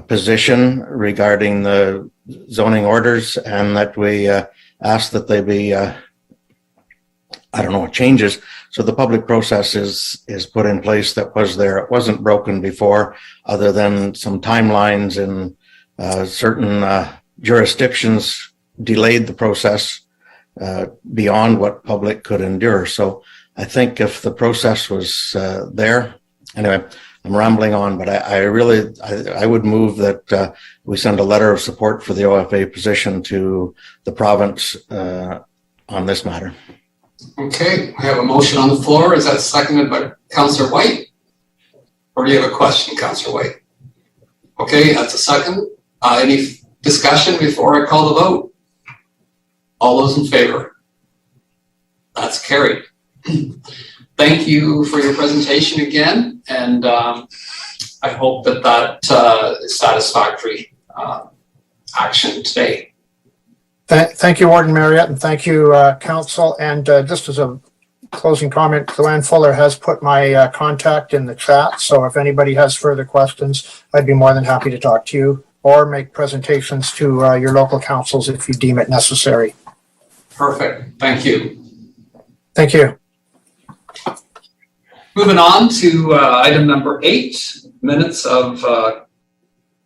position regarding the zoning orders, and that we ask that they be, changes. So the public process is put in place that was there. It wasn't broken before, other than some timelines in certain jurisdictions delayed the process beyond what public could endure. So I think if the process was there, anyway, I'm rambling on, but I would move that we send a letter of support for the OFA position to the province on this matter. Okay, we have a motion on the floor. Is that seconded by Councillor White? Or do you have a question, Councillor White? Okay, that's a second. Any discussion before I call the vote? All those in favor? That's carried. Thank you for your presentation again, and I hope that is satisfactory action today. Thank you, Warden Marriott, and thank you, Council. And just as a closing comment, Joanne Fuller has put my contact in the chat, so if anybody has further questions, I'd be more than happy to talk to you or make presentations to your local councils if you deem it necessary. Perfect. Thank you. Thank you. Moving on to item number 8, minutes of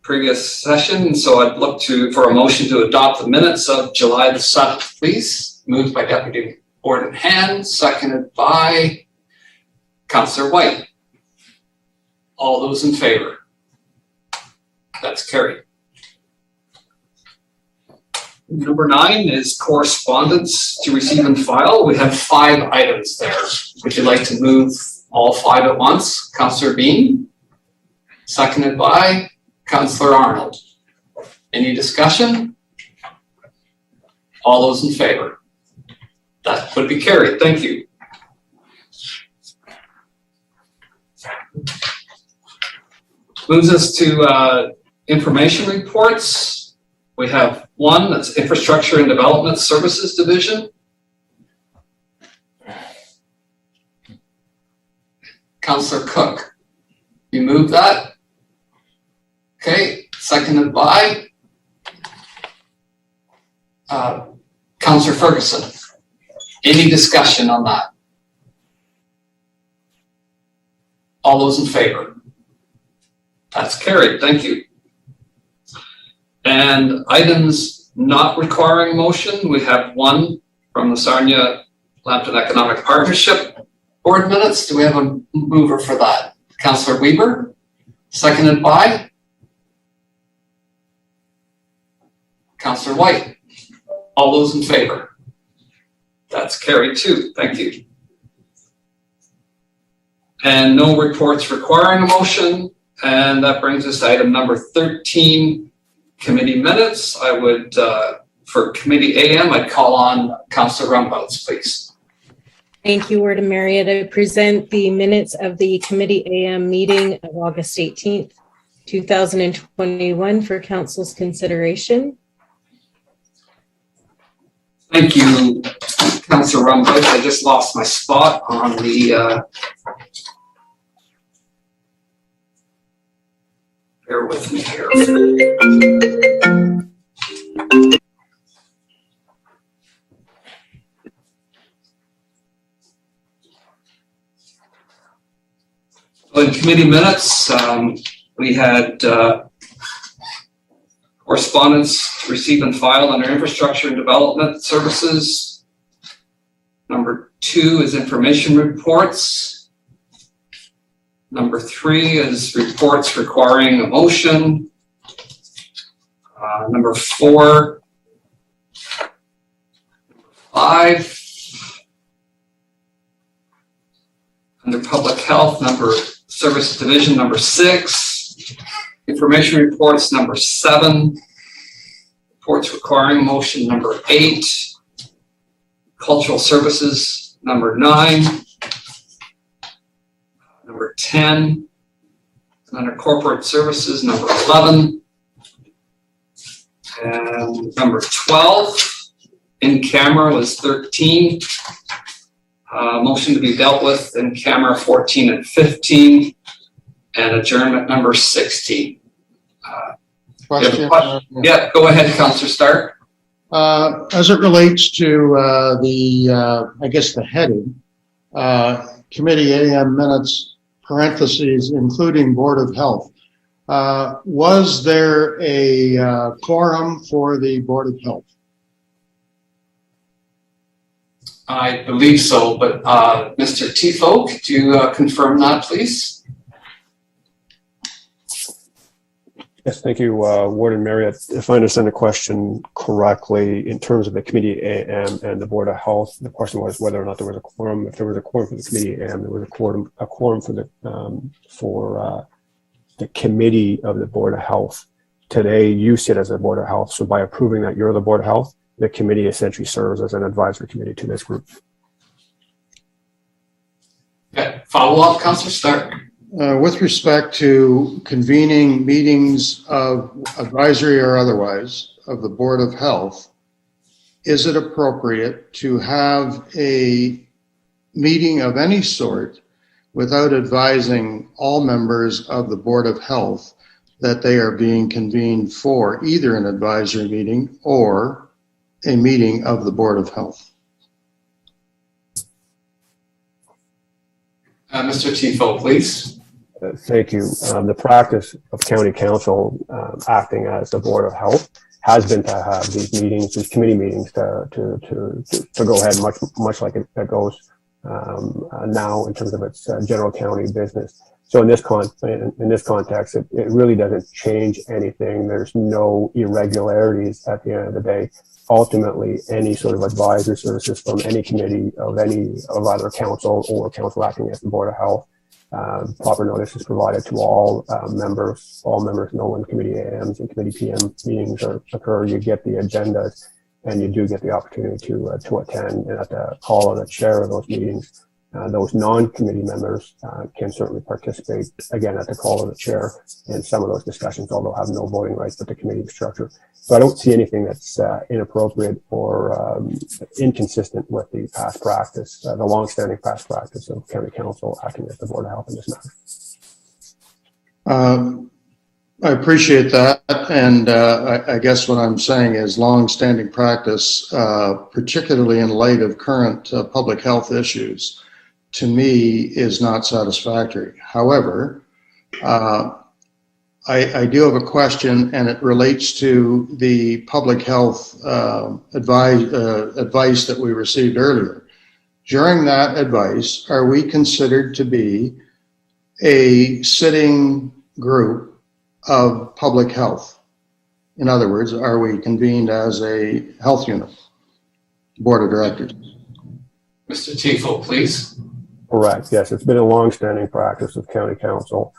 previous session. So I'd look for a motion to adopt the minutes of July the 7th, please. Moved by Deputy Warden Hand, seconded by Councillor White. All those in favor? That's carried. Number 9 is correspondence to receive and file. We have 5 items there. Would you like to move all 5 at once? Councillor Bean, seconded by Councillor Arnold. Any discussion? All those in favor? That would be carried. Thank you. Moves us to information reports. We have one that's Infrastructure and Development Services Division. Councillor Cook, you move that? Okay, seconded by Councillor Ferguson. Any discussion on that? All those in favor? That's carried. Thank you. And items not requiring motion, we have one from the Sarnia Lambton Economic Partnership Board minutes. Do we have a mover for that? Councillor Weber, seconded by Councillor White. All those in favor? That's carried too. Thank you. And no reports requiring a motion. And that brings us to item number 13, committee minutes. I would, for Committee A.M, I'd call on Councillor Rumboutz, please. Thank you, Ward and Marriott. I present the minutes of the Committee A.M meeting of August 18th, 2021 for Council's consideration. Thank you, Councillor Rumboutz. I just lost my spot on the, bear with me here. In committee minutes, we had correspondence received and filed under infrastructure and development services. Number 2 is information reports. Number 3 is reports requiring a motion. Number 4, 5. Under public health, service division, number 6. Information reports, number 7. Reports requiring motion, number 8. Cultural services, number 9. Number 10. Under corporate services, number 11. And number 12. In camera was 13. Motion to be dealt with in camera 14 and 15. And adjournment number 16. Question? Yeah, go ahead, Councillor Stark. As it relates to I guess the heading, Committee A.M. minutes, parentheses, including Board of Health. Was there a quorum for the Board of Health? I believe so, but Mr. Tifo, could you confirm that, please? Yes, thank you, Warden Marriott. If I understand the question correctly, in terms of the Committee A.M. and the Board of Health, the question was whether or not there was a quorum. If there was a quorum for the Committee A.M., there was a quorum for the committee of the Board of Health. Today, you sit as the Board of Health, so by approving that you're the Board of Health, the committee essentially serves as an advisory committee to this group. Okay, follow up, Councillor Stark. With respect to convening meetings of advisory or otherwise of the Board of Health, is it appropriate to have a meeting of any sort without advising all members of the Board of Health that they are being convened for either an advisory meeting or a meeting of the Board of Health? Mr. Tifo, please. Thank you. The practice of County Council acting as the Board of Health has been to have these meetings, these committee meetings, to go ahead much like it goes now in terms of its general county business. So in this context, it really doesn't change anything. There's no irregularities at the end of the day. Ultimately, any sort of advisory services from any committee of either council or council acting as the Board of Health, proper notice is provided to all members. All members know when Committee A.M.s and Committee P.M. meetings occur. You get the agendas, and you do get the opportunity to attend. And at the call of the chair of those meetings, those non-committee members can certainly participate, again, at the call of the chair in some of those discussions, although have no voting rights with the committee structure. So I don't see anything that's inappropriate or inconsistent with the past practice, the long-standing past practice of County Council acting as the Board of Health in this matter. I appreciate that, and I guess what I'm saying is long-standing practice, particularly in light of current public health issues, to me is not satisfactory. However, I do have a question, and it relates to the public health advice that we received earlier. During that advice, are we considered to be a sitting group of public health? In other words, are we convened as a health unit, board of directors? Mr. Tifo, please. Correct. Yes, it's been a long-standing practice of County Council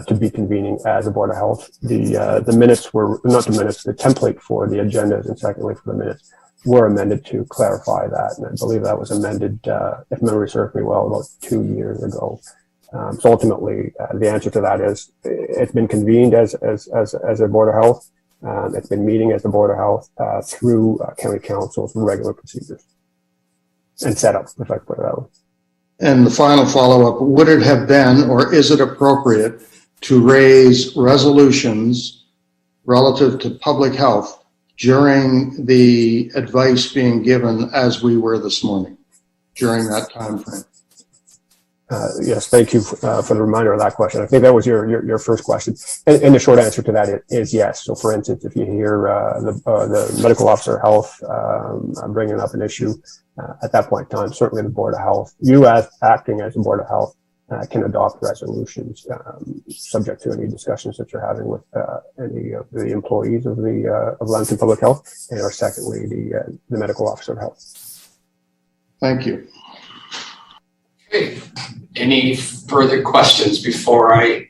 to be convening as a Board of Health. The minutes were, not the minutes, the template for the agendas and secondly for the minutes were amended to clarify that. And I believe that was amended, if memory serves me well, about 2 years ago. So ultimately, the answer to that is it's been convened as a Board of Health. It's been meeting as the Board of Health through County Council's regular procedures and setup, if I put it that way. And the final follow-up, would it have been or is it appropriate to raise resolutions relative to public health during the advice being given as we were this morning, during that time frame? Yes, thank you for the reminder of that question. I think that was your first question. And the short answer to that is yes. So for instance, if you hear the medical officer of health bringing up an issue at that point in time, certainly the Board of Health, you as acting as the Board of Health can adopt resolutions subject to any discussions that you're having with any of the employees of Lambton Public Health, and or secondly, the medical officer of health. Thank you. Okay. Any further questions before I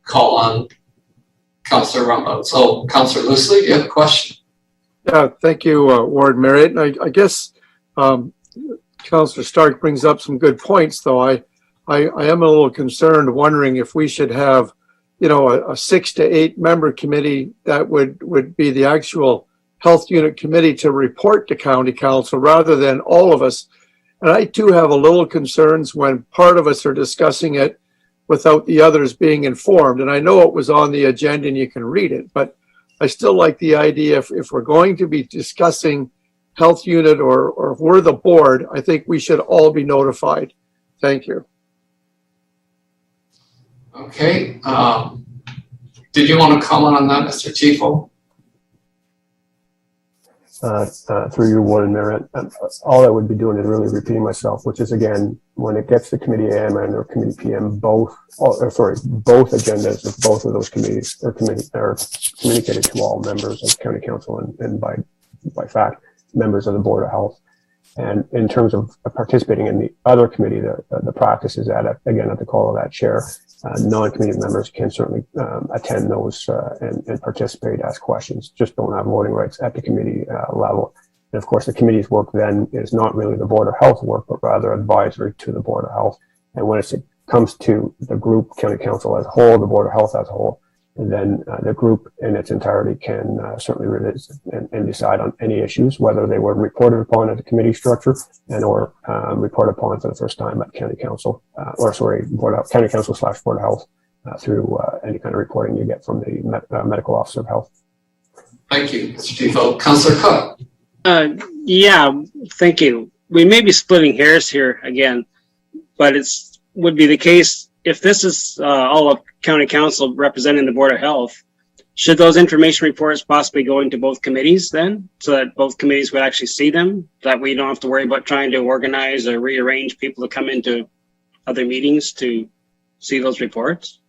call on Councillor Rumbaugh? So, Councillor Loosley, do you have a question? Yeah, thank you, Ward Marriott. And I guess Councillor Stark brings up some good points, though. I am a little concerned, wondering if we should have, a 6 to 8 member committee that would be the actual health unit committee to report to County Council rather than all of us. And I too have a little concerns when part of us are discussing it without the others being informed. And I know it was on the agenda and you can read it, but I still like the idea if we're going to be discussing health unit or if we're the board, I think we should all be notified. Thank you. Okay. Did you want to comment on that, Mr. Tifo? Through you, Warden Merritt, all I would be doing is really repeating myself, which is again, when it gets to Committee A.M. and or Committee P.M., both agendas of both of those committees are communicated to all members of County Council and by fact, members of the Board of Health. And in terms of participating in the other committee, the practice is again, at the call of that chair, non-committee members can certainly attend those and participate, ask questions, just don't have voting rights at the committee level. And of course, the committee's work then is not really the Board of Health work, but rather advisory to the Board of Health. And when it comes to the group, County Council as a whole, the Board of Health as a whole, and then the group in its entirety can certainly revisit and decide on any issues, whether they were reported upon at the committee structure and or reported upon for the first time at County Council, County Council / Board of Health through any kind of reporting you get from the medical officer of health. Thank you, Mr. Tifo. Councillor Cook. Yeah, thank you. We may be splitting hairs here again, but would be the case if this is all of County Council representing the Board of Health. Should those information reports possibly go into both committees then, so that both committees would actually see them? That we don't have to worry about trying to organize or rearrange people to come into other meetings to see those reports?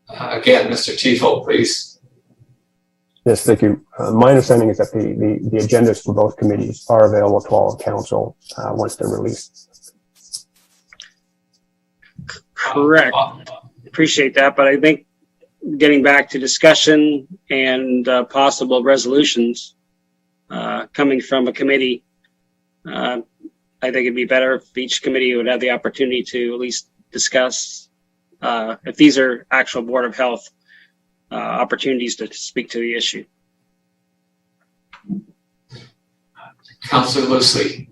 Again, Mr. Tifo, please. Yes, thank you. My understanding is that the agendas for both committees are available to all of Council once they're released. Correct. Appreciate that, but I think getting back to discussion and possible resolutions coming from a committee, I think it'd be better if each committee would have the opportunity to at least discuss if these are actual Board of Health opportunities to speak to the issue. Councillor Loosley.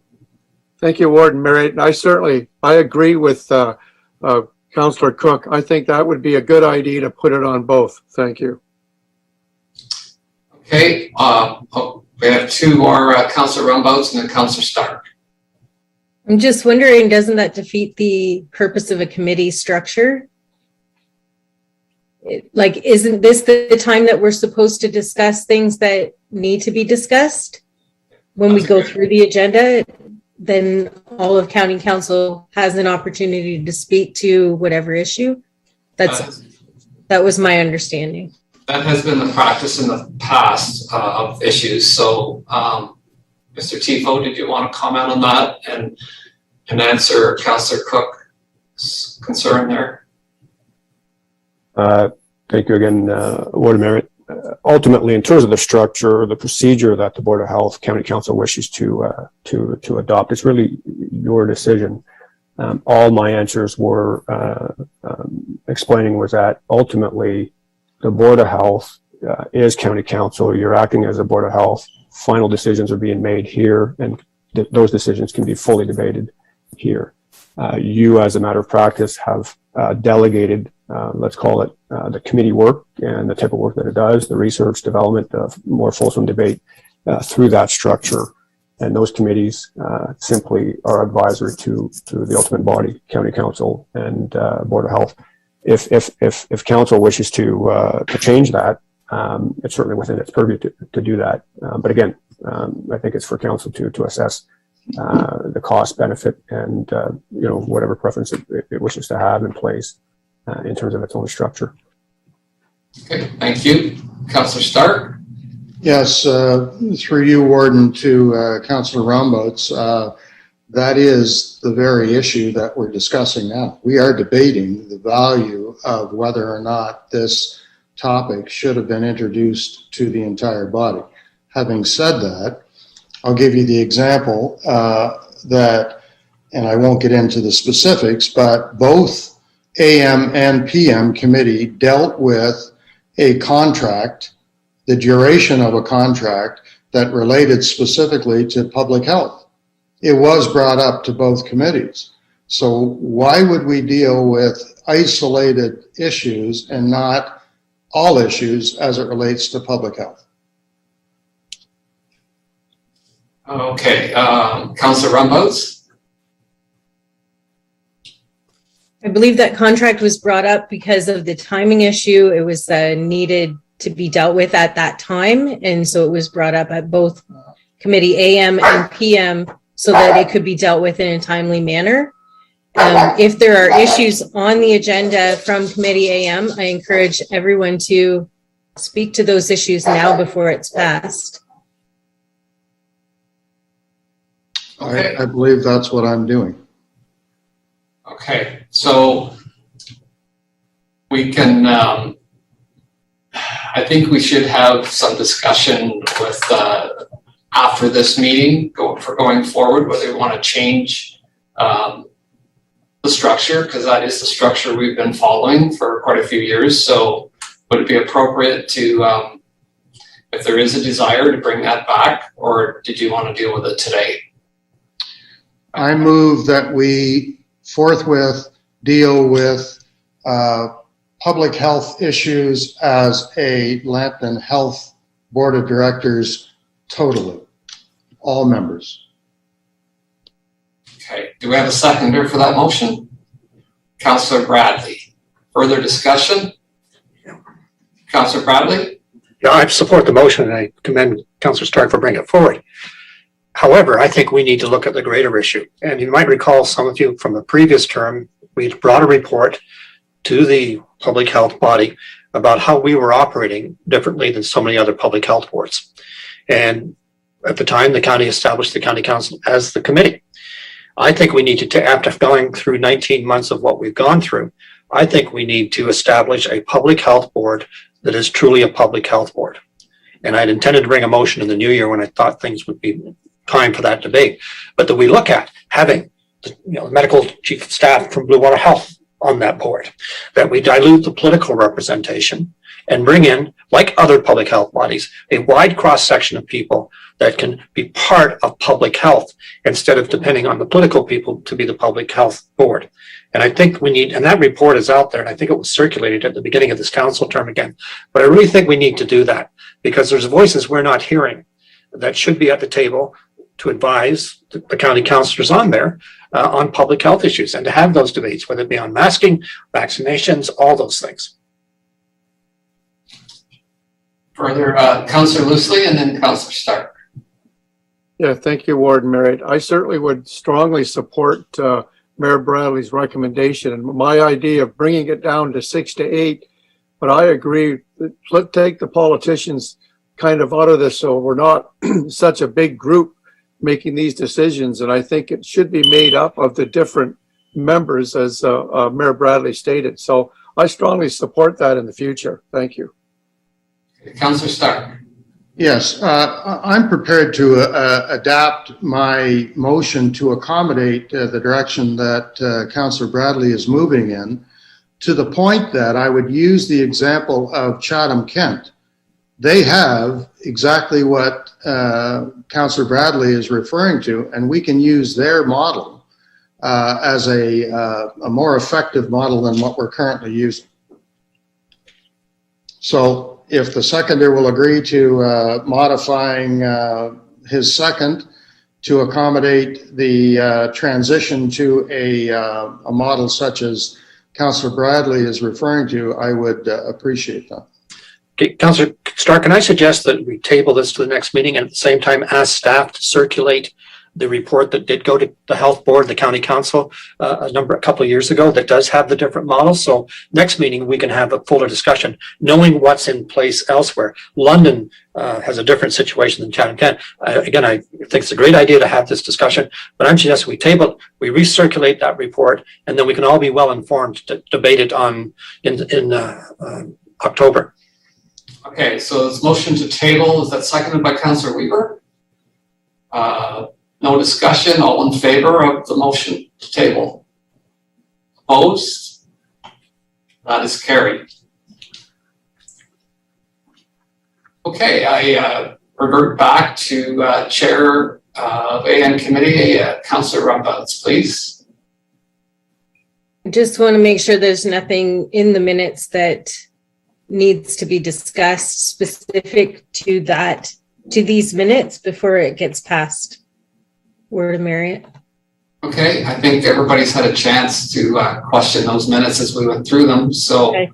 Thank you, Warden Marriott. And I agree with Councillor Cook. I think that would be a good idea to put it on both. Thank you. Okay, we have two more Councillor Rumbouts and then Councillor Stark. I'm just wondering, doesn't that defeat the purpose of a committee structure? Isn't this the time that we're supposed to discuss things that need to be discussed? When we go through the agenda, then all of County Council has an opportunity to speak to whatever issue. That was my understanding. That has been the practice in the past of issues. So Mr. Tifo, did you want to comment on that and answer Councillor Cook's concern there? Thank you again, Warden Merritt. Ultimately, in terms of the structure, the procedure that the Board of Health County Council wishes to adopt, it's really your decision. All my answers were explaining was that ultimately the Board of Health is County Council. You're acting as a Board of Health. Final decisions are being made here, and those decisions can be fully debated here. You, as a matter of practice, have delegated, let's call it the committee work and the type of work that it does, the research, development, more fulsome debate through that structure. And those committees simply are advisory to the ultimate body, County Council and Board of Health. If Council wishes to change that, it's certainly within its purview to do that. But again, I think it's for Council to assess the cost benefit and whatever preference it wishes to have in place in terms of its own structure. Okay, thank you. Councillor Stark? Yes, through you, Warden, to Councillor Rombots, that is the very issue that we're discussing now. We are debating the value of whether or not this topic should have been introduced to the entire body. Having said that, I'll give you the example that, and I won't get into the specifics, but both AM and PM committee dealt with a contract, the duration of a contract that related specifically to public health. It was brought up to both committees. So why would we deal with isolated issues and not all issues as it relates to public health? Okay, Councillor Rumboats? I believe that contract was brought up because of the timing issue. It was needed to be dealt with at that time. And so it was brought up at both Committee AM and PM so that it could be dealt with in a timely manner. If there are issues on the agenda from Committee AM, I encourage everyone to speak to those issues now before it's passed. Okay. I believe that's what I'm doing. Okay, so we can, I think we should have some discussion with, after this meeting, going forward, whether we want to change the structure, because that is the structure we've been following for quite a few years. So would it be appropriate to, if there is a desire, to bring that back, or did you want to deal with it today? I move that we forthwith deal with public health issues as a Lambton Health Board of Directors totally, all members. Okay, do we have a seconder for that motion? Councillor Bradley. Further discussion? Councillor Bradley? Yeah, I support the motion and I commend Councillor Stark for bringing it forward. However, I think we need to look at the greater issue. And you might recall, some of you from the previous term, we brought a report to the public health body about how we were operating differently than so many other public health boards. And at the time, the county established the county council as the committee. I think we need to, after going through 19 months of what we've gone through, I think we need to establish a public health board that is truly a public health board. And I'd intended to bring a motion in the new year when I thought things would be time for that debate, but that we look at having the medical chief of staff from Blue Water Health on that board, that we dilute the political representation and bring in, like other public health bodies, a wide cross section of people that can be part of public health instead of depending on the political people to be the public health board. And I think we need, and that report is out there, and I think it was circulated at the beginning of this council term again, but I really think we need to do that because there's voices we're not hearing that should be at the table to advise the county councilors on there on public health issues and to have those debates, whether it be on masking, vaccinations, all those things. Further, Councillor Loosely and then Councillor Stark. Yeah, thank you, Warden Merritt. I certainly would strongly support Mayor Bradley's recommendation and my idea of bringing it down to 6 to 8. But I agree, let's take the politicians kind of out of this so we're not such a big group making these decisions. And I think it should be made up of the different members, as Mayor Bradley stated. So I strongly support that in the future. Thank you. Councillor Stark. Yes, I'm prepared to adapt my motion to accommodate the direction that Councillor Bradley is moving in, to the point that I would use the example of Chatham-Kent. They have exactly what Councillor Bradley is referring to, and we can use their model as a more effective model than what we're currently using. So if the seconder will agree to modifying his second to accommodate the transition to a model such as Councillor Bradley is referring to, I would appreciate that. Okay, Councillor Stark, can I suggest that we table this to the next meeting and at the same time ask staff to circulate the report that did go to the health board, the county council, a couple of years ago, that does have the different models. So next meeting, we can have a fuller discussion, knowing what's in place elsewhere. London has a different situation than Chatham-Kent. Again, I think it's a great idea to have this discussion, but I'm suggesting we table it, we recirculate that report, and then we can all be well informed to debate it in October. Okay, so this motion to table, is that seconded by Councillor Weaver? No discussion, all in favor of the motion to table? Opposed? That is carried. Okay, I revert back to Chair of AM Committee, Councillor Rumbouts, please. I just want to make sure there's nothing in the minutes that needs to be discussed specific to these minutes before it gets passed. Word of Marriott. Okay, I think everybody's had a chance to question those minutes as we went through them. So okay.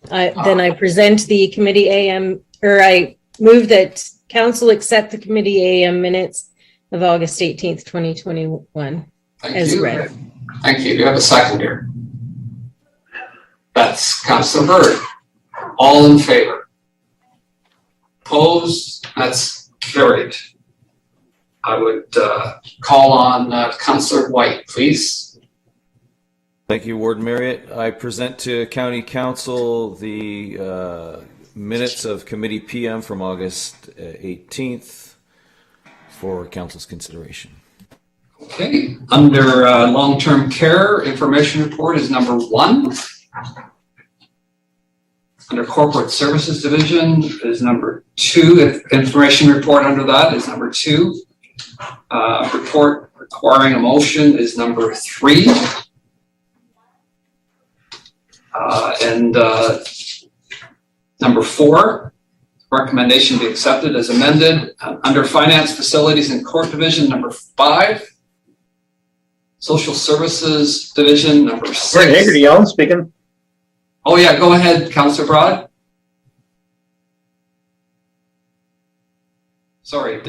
Then I present the Committee AM, or I move that Council accept the Committee AM minutes of August 18th, 2021 as read. Thank you. Do you have a second here? That's Councillor Bird. All in favor? Opposed? That's carried. I would call on Councillor White, please. Thank you, Warden Marriott. I present to County Council the minutes of Committee PM from August 18th for Council's consideration. Okay, under long-term care, information report is number 1. Under corporate services division is number 2. Information report under that is number 2. Report requiring a motion is number 3. And number 4, recommendation be accepted as amended. Under finance, facilities, and court division, number 5. Social services division, number 6. Haggerty, Ellen speaking. Oh yeah, go ahead, Councillor Broad. Sorry,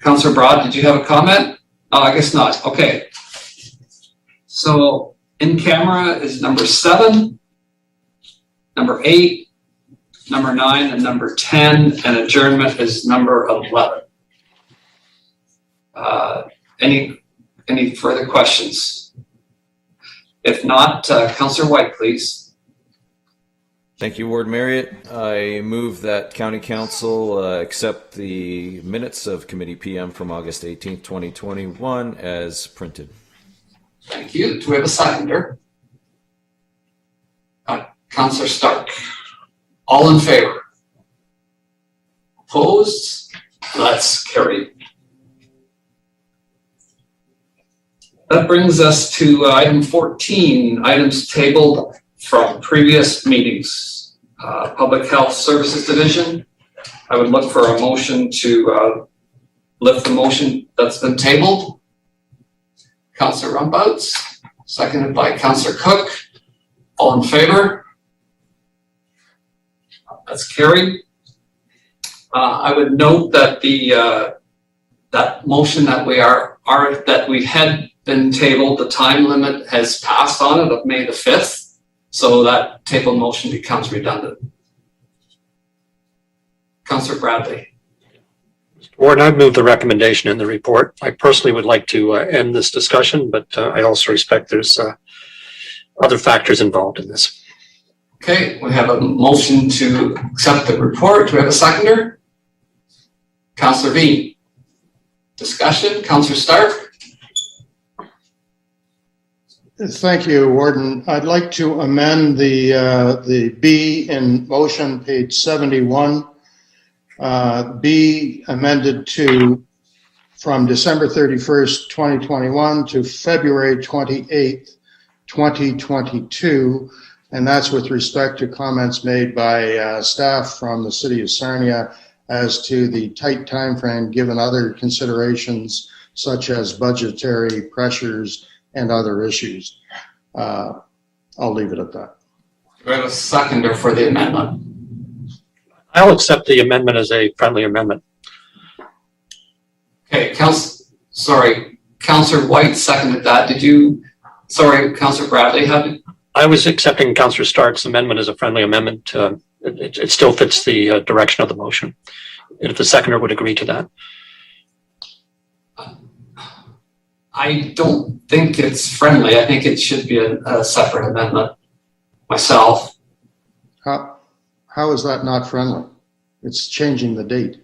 Councillor Broad, did you have a comment? Oh, I guess not. Okay. So in camera is number 7, number 8, number 9, and number 10, and adjournment is number 11. Any further questions? If not, Councillor White, please. Thank you, Warden Marriott. I move that County Council accept the minutes of Committee PM from August 18th, 2021 as printed. Thank you. Do we have a seconder? Councillor Stark. All in favor? Opposed? That's carried. That brings us to item 14, items tabled from previous meetings. Public Health Services Division. I would look for a motion to lift the motion that's been tabled. Councillor Rumbouts, seconded by Councillor Cook. All in favor? That's carried. I would note that that motion that we had been tabled, the time limit has passed on it of May the 5th, so that table motion becomes redundant. Councillor Bradley. Mr. Warden, I've moved the recommendation in the report. I personally would like to end this discussion, but I also respect there's other factors involved in this. Okay, we have a motion to accept the report. Do we have a seconder? Councillor Veen. Discussion, Councillor Stark. Thank you, Warden. I'd like to amend the B in motion, page 71. B amended to from December 31st, 2021 to February 28th, 2022. And that's with respect to comments made by staff from the city of Sarnia as to the tight time frame given other considerations such as budgetary pressures and other issues. I'll leave it at that. Do we have a seconder for the amendment? I'll accept the amendment as a friendly amendment. Okay, Councillor White seconded that. Councillor Bradley had. I was accepting Councillor Stark's amendment as a friendly amendment. It still fits the direction of the motion. And if the seconder would agree to that. I don't think it's friendly. I think it should be a separate amendment myself. How is that not friendly? It's changing the date.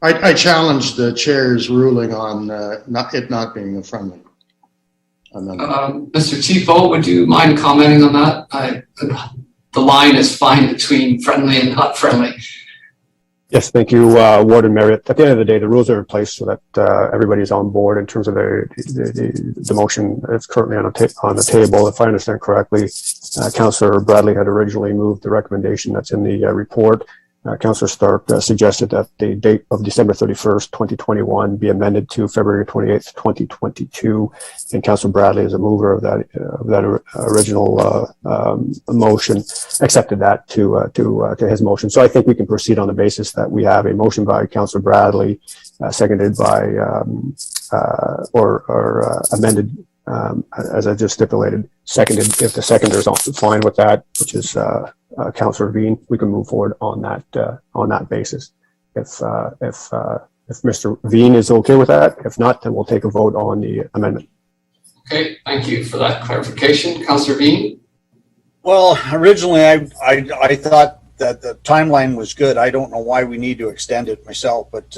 I challenge the chair's ruling on it not being a friendly amendment. Mr. Chiefo, would you mind commenting on that? The line is fine between friendly and not friendly. Yes, thank you, Warden Marriott. At the end of the day, the rules are in place so that everybody's on board in terms of the motion that's currently on the table. If I understand correctly, Councillor Bradley had originally moved the recommendation that's in the report. Councillor Stark suggested that the date of December 31st, 2021 be amended to February 28th, 2022. And Councillor Bradley, as a mover of that original motion, accepted that to his motion. So I think we can proceed on the basis that we have a motion by Councillor Bradley, seconded by or amended as I just stipulated, seconded. If the seconder is fine with that, which is Councillor Veen, we can move forward on that basis. If Mr. Veen is okay with that, if not, then we'll take a vote on the amendment. Okay, thank you for that clarification, Councillor Veen. Well, originally I thought that the timeline was good. I don't know why we need to extend it myself, but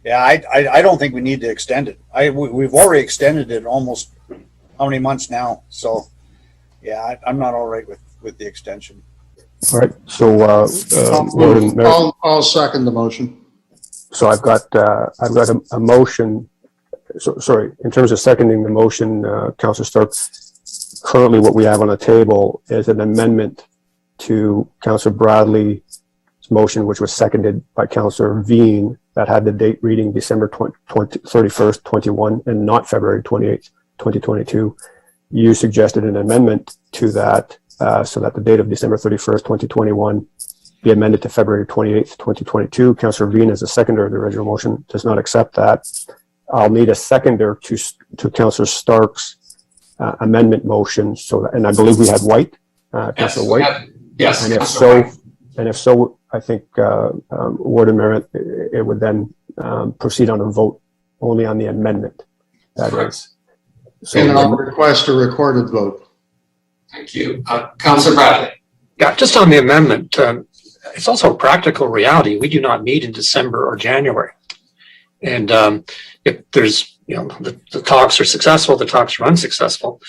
yeah, I don't think we need to extend it. We've already extended it almost how many months now? So yeah, I'm not all right with the extension. All right, so I'll second the motion. So I've got a motion. So, sorry, in terms of seconding the motion, Councillor Stark, currently what we have on the table is an amendment to Councillor Bradley's motion, which was seconded by Councillor Veen, that had the date reading December 31st, 21, and not February 28th, 2022. You suggested an amendment to that so that the date of December 31st, 2021 be amended to February 28th, 2022. Councillor Veen, as a seconder of the original motion, does not accept that. I'll need a seconder to Councillor Stark's amendment motion. So, and I believe we had White, Councillor White. Yes. And if so, I think Warden Merritt, it would then proceed on a vote only on the amendment. That is. So and I'll request a recorded vote. Thank you. Councillor Bradley. Yeah, just on the amendment, it's also a practical reality. We do not meet in December or January. And if there's, the talks are successful, the talks are unsuccessful,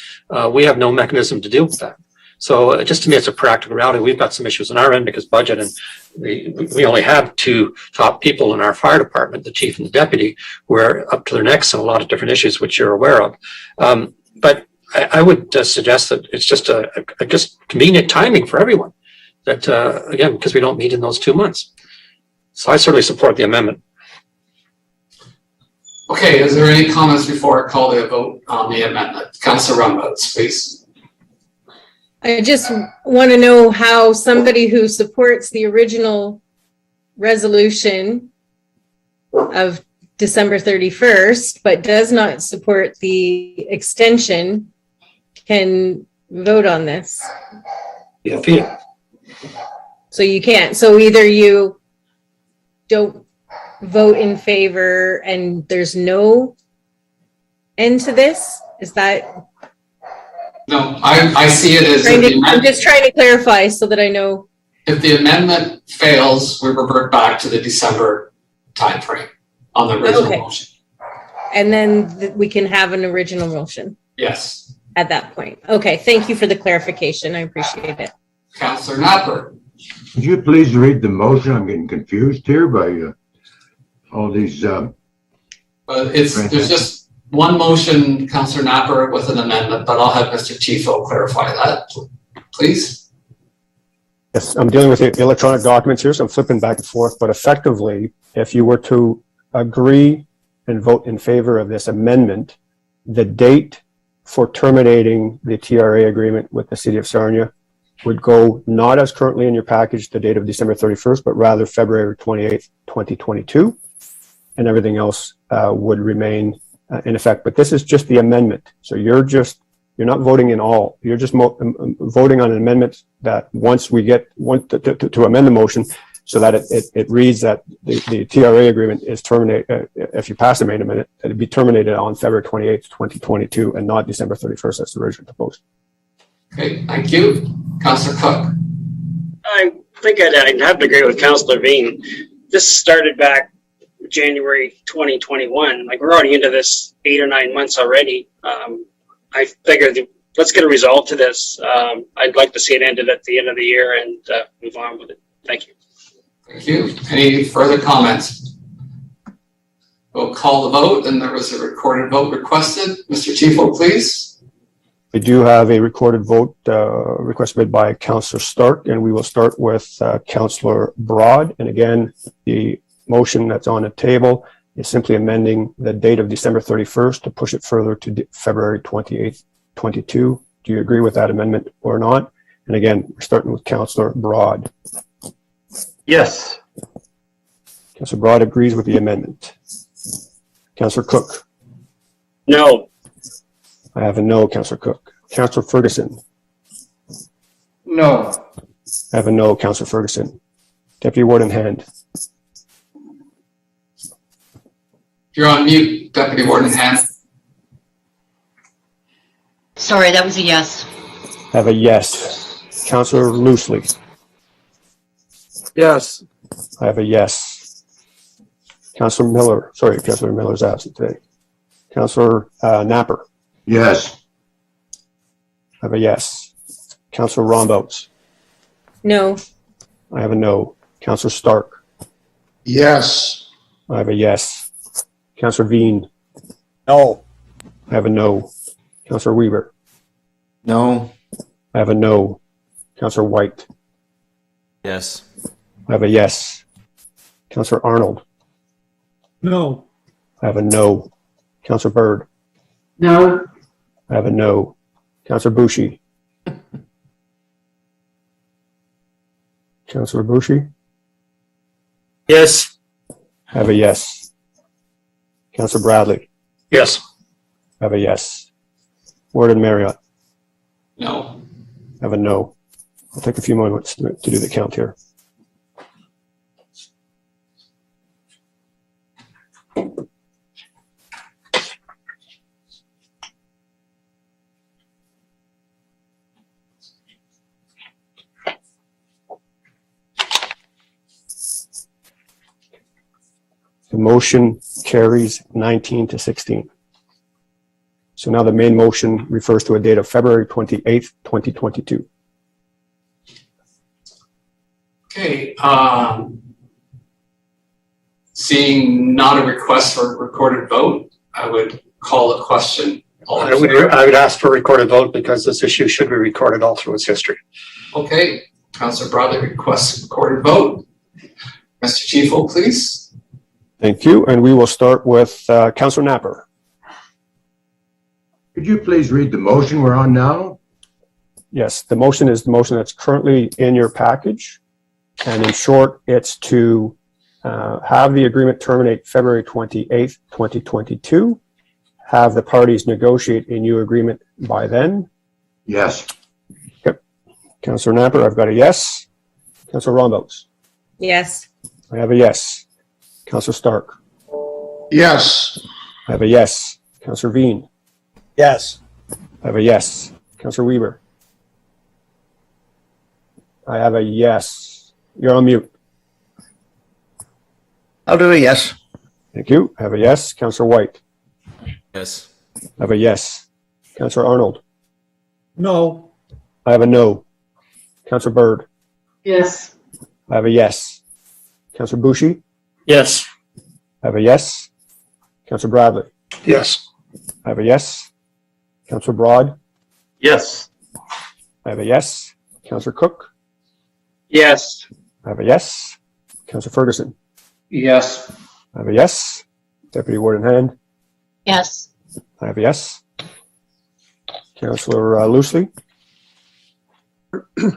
we have no mechanism to deal with that. So just to me, it's a practical reality. We've got some issues on our end because budget, and we only have two top people in our fire department, the chief and the deputy, who are up to their necks in a lot of different issues, which you're aware of. But I would suggest that it's just just convenient timing for everyone. That again, because we don't meet in those 2 months. So I certainly support the amendment. Okay, is there any comments before I call the vote on the amendment? Councillor Rumboats, please. I just want to know how somebody who supports the original resolution of December 31st, but does not support the extension, can vote on this. Yeah, so you can't. So either you don't vote in favor and there's no end to this? Is that? No, I see it as I'm just trying to clarify so that I know. if the amendment fails, we revert back to the December timeframe on the original motion. And then we can have an original motion Yes. at that point. Okay, thank you for the clarification. I appreciate it. Councillor Napper. Could you please read the motion? I'm getting confused here by all these. There's just one motion, Councillor Napper, with an amendment, but I'll have Mr. Tifo clarify that, please. Yes, I'm dealing with the electronic documents here, so I'm flipping back and forth, but effectively, if you were to agree and vote in favor of this amendment, the date for terminating the TRA agreement with the City of Sarnia would go not as currently in your package, the date of December 31st, but rather February 28th, 2022, and everything else would remain in effect. But this is just the amendment. So you're not voting in all. You're just voting on an amendment that once we get to amend the motion so that it reads that the TRA agreement is terminated, if you pass the main amendment, that it'd be terminated on February 28th, 2022, and not December 31st as originally proposed. Okay, thank you. Councillor Cook. I think I'd have to agree with Councillor Veen. This started back January 2021. Like, we're already into this 8 or 9 months already. I figured let's get a result to this. I'd like to see it ended at the end of the year and move on with it. Thank you. Thank you. Any further comments? We'll call the vote, and there was a recorded vote requested. Mr. Tifo, please. We do have a recorded vote requested by Councillor Stark, and we will start with Councillor Broad. And again, the motion that's on the table is simply amending the date of December 31st to push it further to February 28th, 22. Do you agree with that amendment or not? And again, we're starting with Councillor Broad. Yes. Councillor Broad agrees with the amendment. Councillor Cook. No. I have a no, Councillor Cook. Councillor Ferguson. No. I have a no, Councillor Ferguson. Deputy Warden Hand. You're on mute, Deputy Warden Hand. Sorry, that was a yes. I have a yes. Councillor Loosely. Yes. I have a yes. Councillor Miller. Sorry, Councillor Miller's absent today. Councillor Napper. Yes. I have a yes. Councillor Rombout. No. I have a no. Councillor Stark. Yes. I have a yes. Councillor Veen. No. I have a no. Councillor Weaver. No. I have a no. Councillor White. Yes. I have a yes. Councillor Arnold. No. I have a no. Councillor Byrd. No. I have a no. Councillor Boucher. Councillor Boucher. Yes. I have a yes. Councillor Bradley. Yes. I have a yes. Warden Marriott. No. I have a no. I'll take a few moments to do the count here. The motion carries 19-16. So now the main motion refers to a date of February 28th, 2022. Okay. Seeing not a request for a recorded vote, I would call a question. I would ask for a recorded vote because this issue should be recorded all through its history. Okay. Councillor Bradley requests a recorded vote. Mr. Tifo, please. Thank you. And we will start with Councillor Napper. Could you please read the motion we're on now? Yes, the motion is the motion that's currently in your package. And in short, it's to have the agreement terminate February 28th, 2022. Have the parties negotiate a new agreement by then. Yes. Okay. Councillor Napper, I've got a yes. Councillor Rombout. Yes. I have a yes. Councillor Stark. Yes. I have a yes. Councillor Veen. Yes. I have a yes. Councillor Weber. I have a yes. You're on mute. I'll do a yes. Thank you. I have a yes. Councillor White. Yes. I have a yes. Councillor Arnold. No. I have a no. Councillor Byrd. Yes. I have a yes. Councillor Bushy. Yes. I have a yes. Councillor Bradley. Yes. I have a yes. Councillor Broad. Yes. I have a yes. Councillor Cook. Yes. I have a yes. Councillor Ferguson. Yes. I have a yes. Deputy Warden Hand. Yes. I have a yes. Councillor Loosely.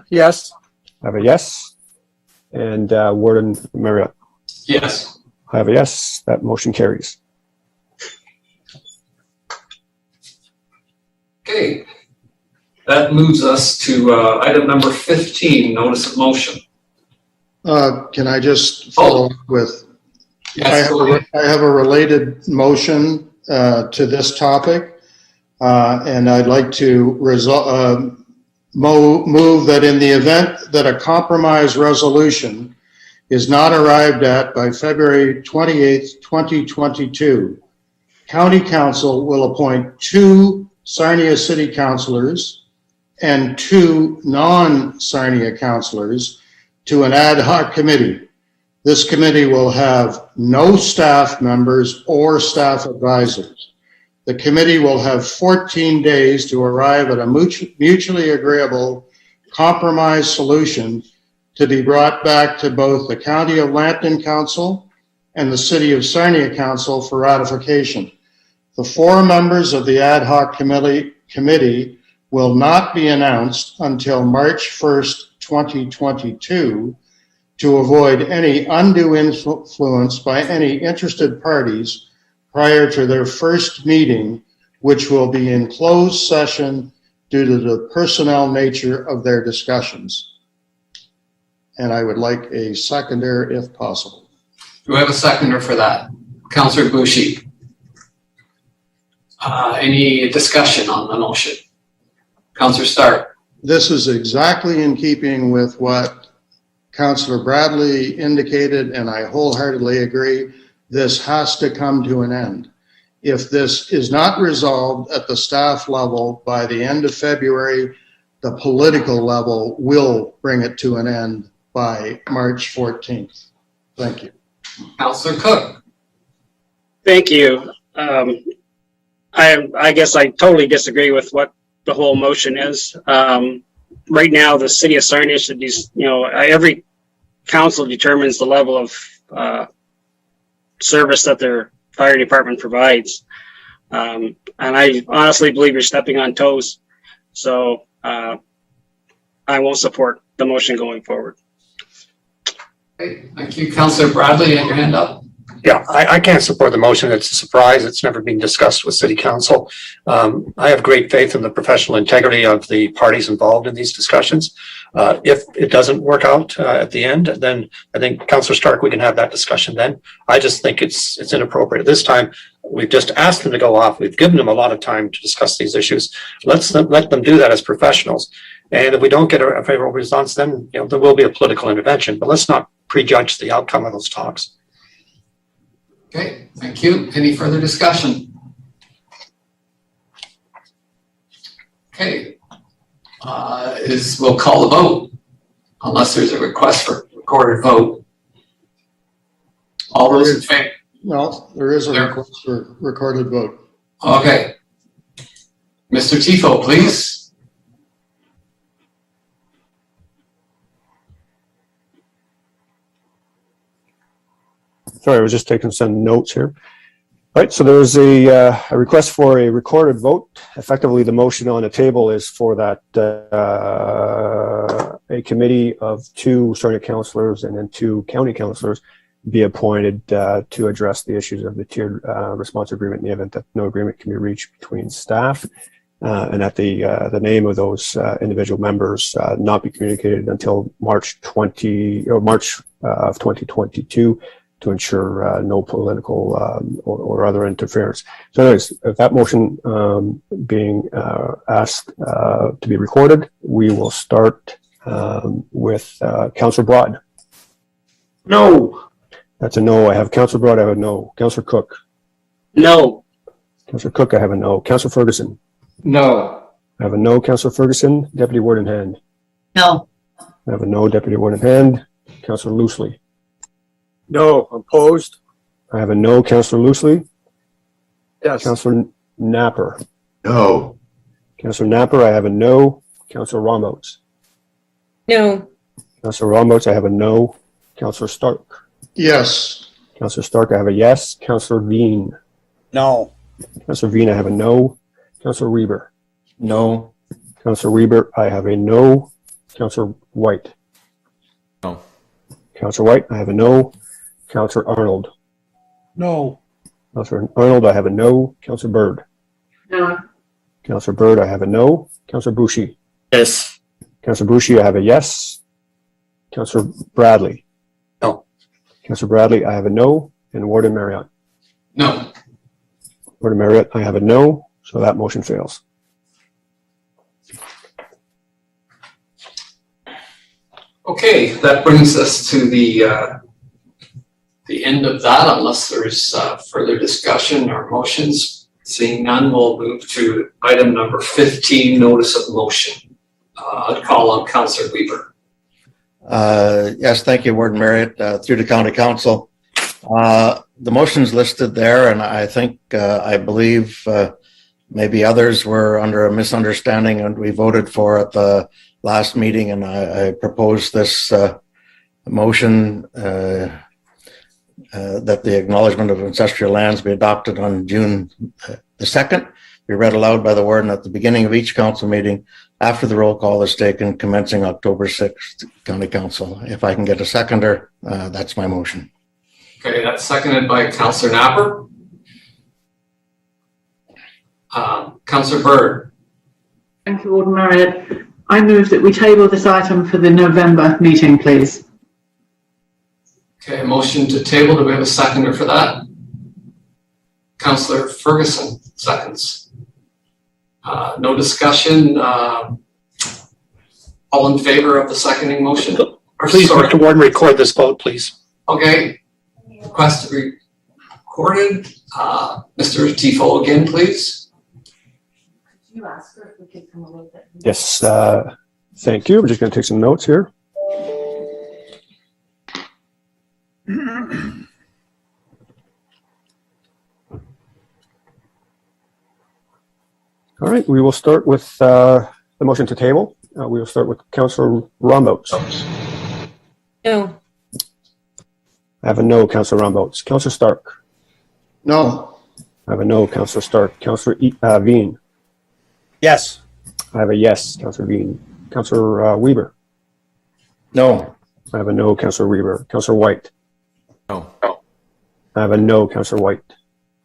Yes. I have a yes. And Warden Marriott. Yes. I have a yes. That motion carries. Okay. That moves us to item number 15, notice of motion. Can I just follow up with, Yes, I have a related motion to this topic, and I'd like to move that in the event that a compromise resolution is not arrived at by February 28th, 2022, County Council will appoint 2 Sarnia City Councilors and 2 non-Sarnia Councilors to an ad hoc committee. This committee will have no staff members or staff advisors. The committee will have 14 days to arrive at a mutually agreeable compromise solution to be brought back to both the County of Lambton Council and the City of Sarnia Council for ratification. The 4 members of the ad hoc committee will not be announced until March 1st, 2022, to avoid any undue influence by any interested parties prior to their first meeting, which will be in closed session due to the personnel nature of their discussions. And I would like a seconder if possible. Do we have a seconder for that? Councillor Bushy. Any discussion on the motion? Councillor Stark. This is exactly in keeping with what Councillor Bradley indicated, and I wholeheartedly agree. This has to come to an end. If this is not resolved at the staff level by the end of February, the political level will bring it to an end by March 14th. Thank you. Councillor Cook. Thank you. I guess I totally disagree with what the whole motion is. Right now, the city of Sarnia should be, every council determines the level of service that their fire department provides. And I honestly believe you're stepping on toes. So I won't support the motion going forward. Okay, thank you. Councillor Bradley, you have your hand up. Yeah, I can't support the motion. It's a surprise. It's never been discussed with City Council. I have great faith in the professional integrity of the parties involved in these discussions. If it doesn't work out at the end, then I think Councillor Stark, we can have that discussion then. I just think it's inappropriate. This time, we've just asked them to go off. We've given them a lot of time to discuss these issues. Let them do that as professionals. And if we don't get a favorable response, then there will be a political intervention. But let's not prejudge the outcome of those talks. Okay, thank you. Any further discussion? Okay, we'll call the vote unless there's a request for recorded vote. All those in favor? No, there is a request for recorded vote. Okay. Mr. Tifo, please. Sorry, I was just taking some notes here. All right, so there's a request for a recorded vote. Effectively, the motion on the table is for that a committee of 2 Sarnia councillors and then 2 county councillors be appointed to address the issues of the tiered response agreement in the event that no agreement can be reached between staff, and that the name of those individual members not be communicated until March of 2022. to ensure no political or other interference. So anyways, if that motion being asked to be recorded, we will start with Councillor Broad. No. That's a no. I have Councillor Broad. I have a no. Councillor Cook. No. Councillor Cook, I have a no. Councillor Ferguson. No. I have a no. Councillor Ferguson. Deputy Ward in hand. No. I have a no. Deputy Ward in hand. Councillor Loosely. No. Opposed? I have a no. Councillor Loosely. Yes. Councillor Napper. No. Councillor Napper, I have a no. Councillor Romboats. No. Councillor Romboats, I have a no. Councillor Stark. Yes. Councillor Stark, I have a yes. Councillor Veen. No. Councillor Veen, I have a no. Councillor Reber. No. Councillor Reber, I have a no. Councillor White. No. Councillor White, I have a no. Councillor Arnold. No. Councillor Arnold, I have a no. Councillor Bird. No. Councillor Bird, I have a no. Councillor Bouchy. Yes. Councillor Bouchy, I have a yes. Councillor Bradley. No. Councillor Bradley, I have a no. And Warden Marriott. No. Warden Marriott, I have a no. So that motion fails. Okay, that brings us to the end of that, unless there's further discussion or motions. Seeing none, we'll move to item number 15, notice of motion. I'd call on Councillor Weaver. Yes, thank you, Warden Marriott, through the County Council. The motion's listed there, and I think, I believe maybe others were under a misunderstanding, and we voted for at the last meeting, and I proposed this motion that the acknowledgement of ancestral lands be adopted on June the 2nd. Be read aloud by the warden at the beginning of each council meeting after the roll call is taken, commencing October 6th, County Council. If I can get a seconder, that's my motion. Okay, that's seconded by Councillor Napper. Councillor Bird. Thank you, Warden Marriott. I move that we table this item for the November meeting, please. Okay, a motion to table. Do we have a seconder for that? Councillor Ferguson, seconds. No discussion. All in favor of the seconding motion? Please, Mr. Warden, record this vote, please. Okay. Request to be recorded. Mr. Tifo again, please. Could you ask her if we could come a little bit? Yes, thank you. We're just going to take some notes here. All right, we will start with the motion to table. We will start with Councillor Romboats. No. I have a no, Councillor Romboats. Councillor Stark. No. I have a no, Councillor Stark. Councillor Veen. Yes. I have a yes, Councillor Veen. Councillor Weber. No. I have a no, Councillor Weber. Councillor White. No. I have a no, Councillor White.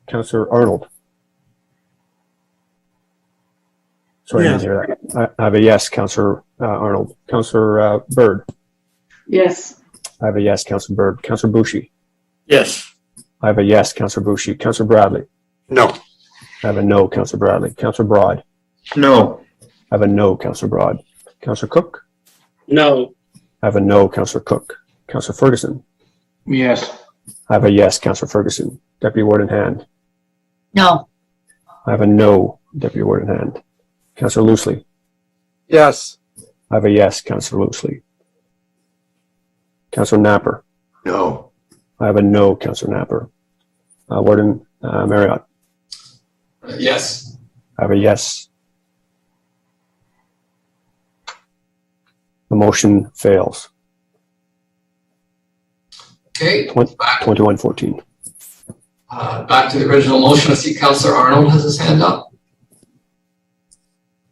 Councillor Arnold. Sorry, I didn't hear that. I have a yes, Councillor Arnold. Councillor Bird. Yes. I have a yes, Councillor Bird. Councillor Bouchy. Yes. I have a yes, Councillor Bouchy. Councillor Bradley. No. I have a no, Councillor Bradley. Councillor Broad. No. I have a no, Councillor Broad. Councillor Cook. No. I have a no, Councillor Cook. Councillor Ferguson. Yes. I have a yes, Councillor Ferguson. Deputy Ward in hand. No. I have a no, Deputy Ward in hand. Councillor Loosely. Yes. I have a yes, Councillor Loosely. Councillor Napper. No. I have a no, Councillor Napper. Warden Marriott. Yes. I have a yes. The motion fails. Okay. 21-14. Back to the original motion. I see Councillor Arnold has his hand up.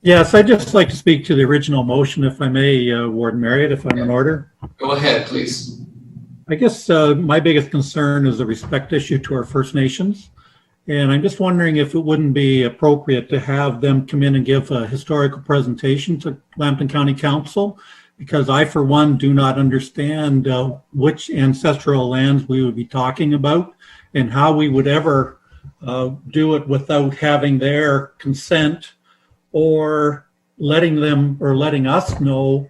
Yes, I'd just like to speak to the original motion, if I may, Warden Marriott, if I'm in order. Go ahead, please. I guess my biggest concern is the respect issue to our First Nations. And I'm just wondering if it wouldn't be appropriate to have them come in and give a historical presentation to Lambton County Council. because I, for one, do not understand which ancestral lands we would be talking about and how we would ever do it without having their consent or letting them or letting us know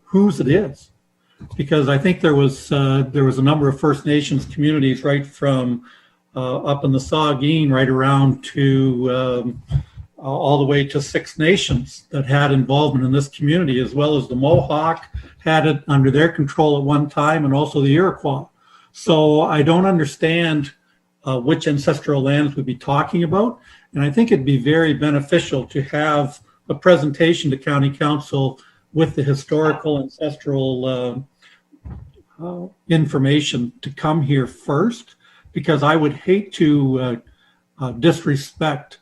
whose it is. Because I think there was a number of First Nations communities right from up in the Saugeen right around to all the way to Six Nations that had involvement in this community, as well as the Mohawk had it under their control at one time, and also the Iroquois. So I don't understand which ancestral lands we'd be talking about. And I think it'd be very beneficial to have a presentation to County Council with the historical ancestral information to come here first, because I would hate to disrespect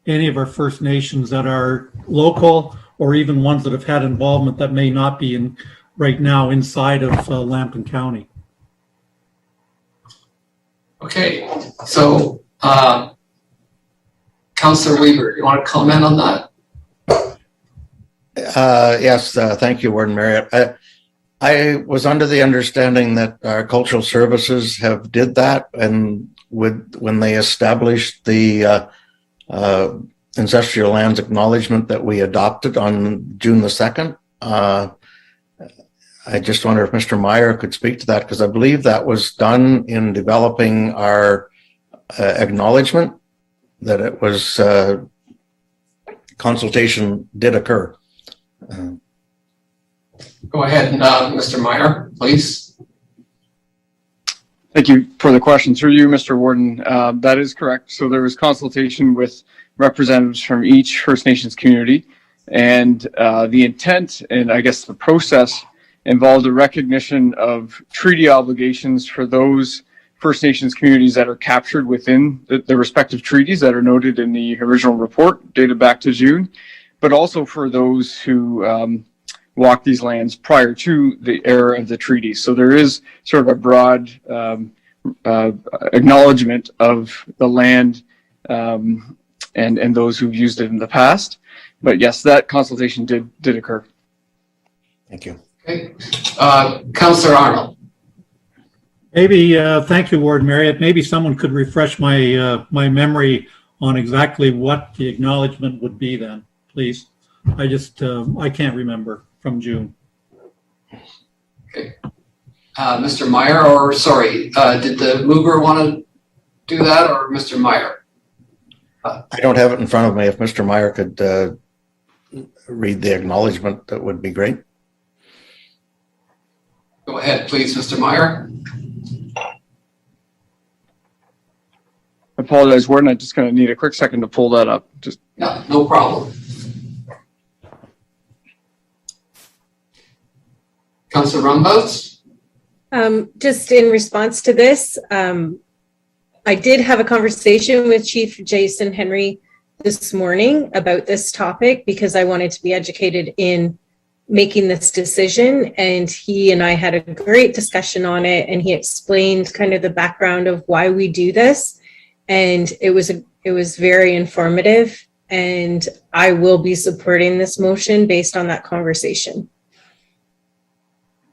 any of our First Nations that are local or even ones that have had involvement that may not be in right now inside of Lambton County. Okay, so Councillor Weaver, you want to comment on that? Yes, thank you, Warden Marriott. I was under the understanding that our cultural services have did that, and when they established the ancestral lands acknowledgement that we adopted on June the 2nd. I just wonder if Mr. Meyer could speak to that, because I believe that was done in developing our acknowledgement, that it was consultation did occur. Go ahead, Mr. Meyer, please. Thank you for the question. Through you, Mr. Warden, that is correct. So there was consultation with representatives from each First Nations community, and the intent and I guess the process involved a recognition of treaty obligations for those First Nations communities that are captured within the respective treaties that are noted in the original report dated back to June, but also for those who walked these lands prior to the era of the treaty. So there is sort of a broad acknowledgement of the land and those who've used it in the past. But yes, that consultation did occur. Thank you. Okay. Councillor Arnold. Maybe, thank you, Warden Marriott. Maybe someone could refresh my my memory on exactly what the acknowledgement would be then, please. I just, I can't remember from June. Okay. Mr. Meyer, or sorry, did the mover want to do that, or Mr. Meyer? I don't have it in front of me. If Mr. Meyer could read the acknowledgement, that would be great. Go ahead, please, Mr. Meyer. I apologize, Warden. I just kind of need a quick second to pull that up. Just Yeah, no problem. Councillor Rumboats? Just in response to this, I did have a conversation with Chief Jason Henry this morning about this topic because I wanted to be educated in making this decision, and he and I had a great discussion on it, and he explained kind of the background of why we do this, and it was very informative, and I will be supporting this motion based on that conversation.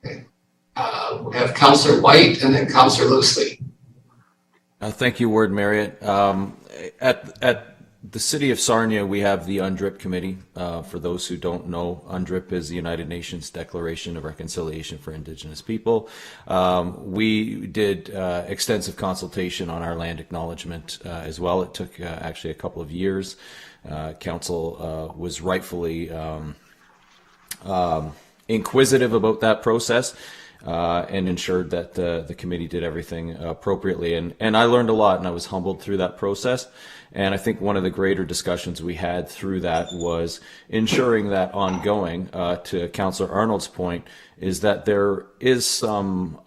We have Councillor White and then Councillor Loosely. Thank you, Warden Marriott. At the City of Sarnia, we have the UNDRIP Committee. For those who don't know, UNDRIP is the United Nations Declaration of Reconciliation for Indigenous People. We did extensive consultation on our land acknowledgement as well. It took actually a couple of years. Council was rightfully inquisitive about that process. And ensured that the committee did everything appropriately. And I learned a lot, and I was humbled through that process. And I think one of the greater discussions we had through that was ensuring that ongoing, to Councillor Arnold's point, is that there is some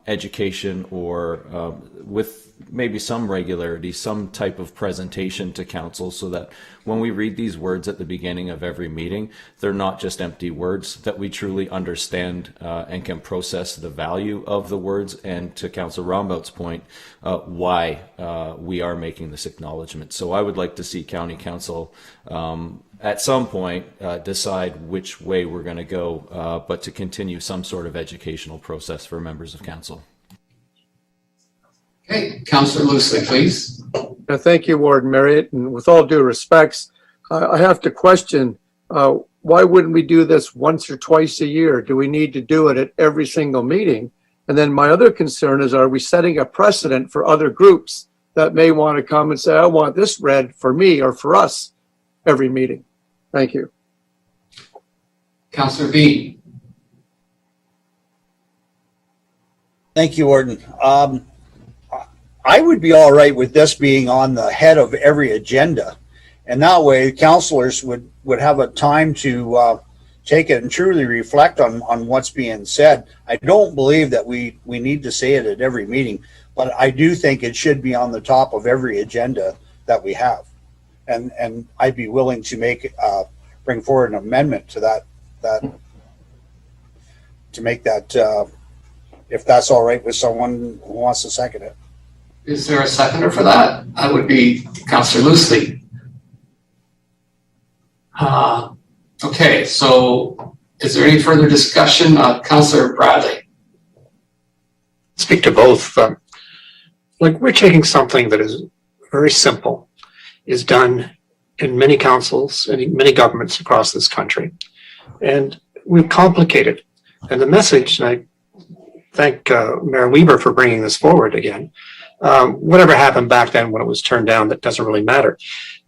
education or with maybe some regularity, some type of presentation to council, so that when we read these words at the beginning of every meeting, they're not just empty words, that we truly understand and can process the value of the words, and to Councillor Rombout's point, why we are making this acknowledgement. So I would like to see County Council at some point decide which way we're going to go, but to continue some sort of educational process for members of council. Okay, Councillor Loosely, please. Thank you, Warden Marriott. And with all due respects, I have to question, why wouldn't we do this once or twice a year? Do we need to do it at every single meeting? And then my other concern is, are we setting a precedent for other groups that may want to come and say, I want this read for me or for us every meeting? Thank you. Councillor Bean. Thank you, Warden. I would be all right with this being on the head of every agenda. And that way councilors would have a time to take it and truly reflect on what's being said. I don't believe that we need to say it at every meeting, but I do think it should be on the top of every agenda that we have. And I'd be willing to bring forward an amendment to that to make that, if that's all right with someone who wants to second it. Is there a seconder for that? That would be Councillor Loosely. Okay, so is there any further discussion? Councillor Bradley. Speak to both. Like, we're taking something that is very simple, is done in many councils and many governments across this country, and we've complicated. And the message, and I thank Mayor Weber for bringing this forward again. Whatever happened back then when it was turned down, that doesn't really matter.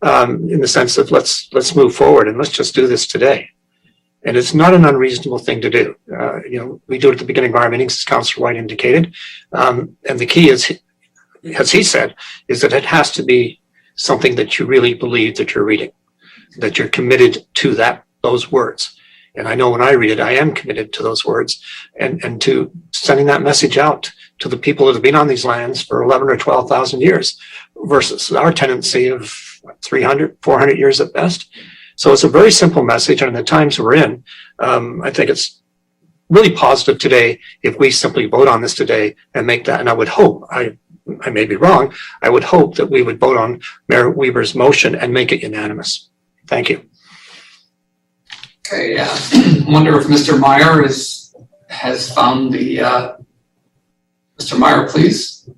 In the sense of let's move forward and let's just do this today. And it's not an unreasonable thing to do. We do it at the beginning of our meetings, as Councillor White indicated. And the key is, as he said, is that it has to be something that you really believe that you're reading, that you're committed to those words. And I know when I read it, I am committed to those words and to sending that message out to the people that have been on these lands for 11 or 12,000 years versus our tendency of 300, 400 years at best. So it's a very simple message. And in the times we're in, I think it's really positive today if we simply vote on this today and make that. And I would hope, I may be wrong, I would hope that we would vote on Mayor Weber's motion and make it unanimous. Thank you. Okay, yeah. Wonder if Mr. Meyer has found the, Mr. Meyer, please.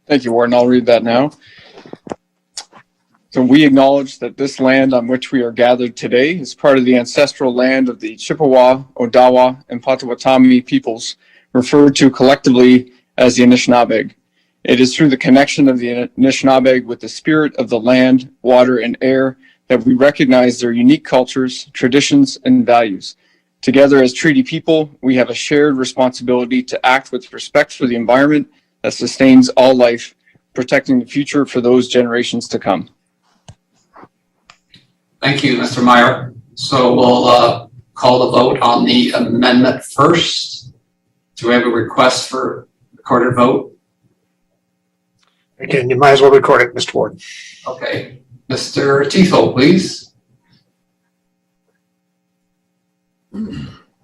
Thank you, Warden. I'll read that now. So we acknowledge that this land on which we are gathered today is part of the ancestral land of the Chippewa, Odawa, and Potawatomi peoples, referred to collectively as the Anishinaabeg. It is through the connection of the Anishinaabeg with the spirit of the land, water, and air that we recognize their unique cultures, traditions, and values. Together as treaty people, we have a shared responsibility to act with respect for the environment that sustains all life, protecting the future for those generations to come. Thank you, Mr. Meyer. So we'll call the vote on the amendment first. Do we have a request for recorded vote? Again, you might as well record it, Mr. Warden. Okay. Mr. Tifo, please.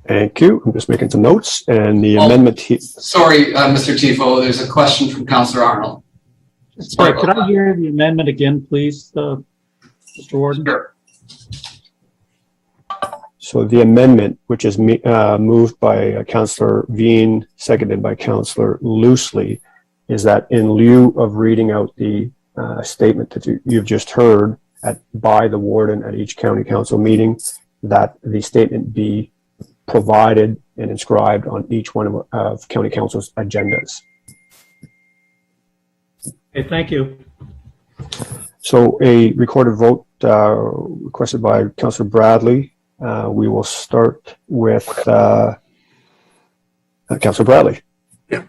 Thank you. I'm just making some notes. And the amendment. Sorry, Mr. Tifo, there's a question from Councillor Arnold. Sorry, could I hear the amendment again, please, Mr. Warden? Sure. So the amendment, which is moved by Councillor Veen, seconded by Councillor Loosely, is that in lieu of reading out the statement that you've just heard by the warden at each county council meeting, that the statement be provided and inscribed on each one of county council's agendas. Okay, thank you. So a recorded vote requested by Councillor Bradley. We will start with Councillor Bradley. Yeah.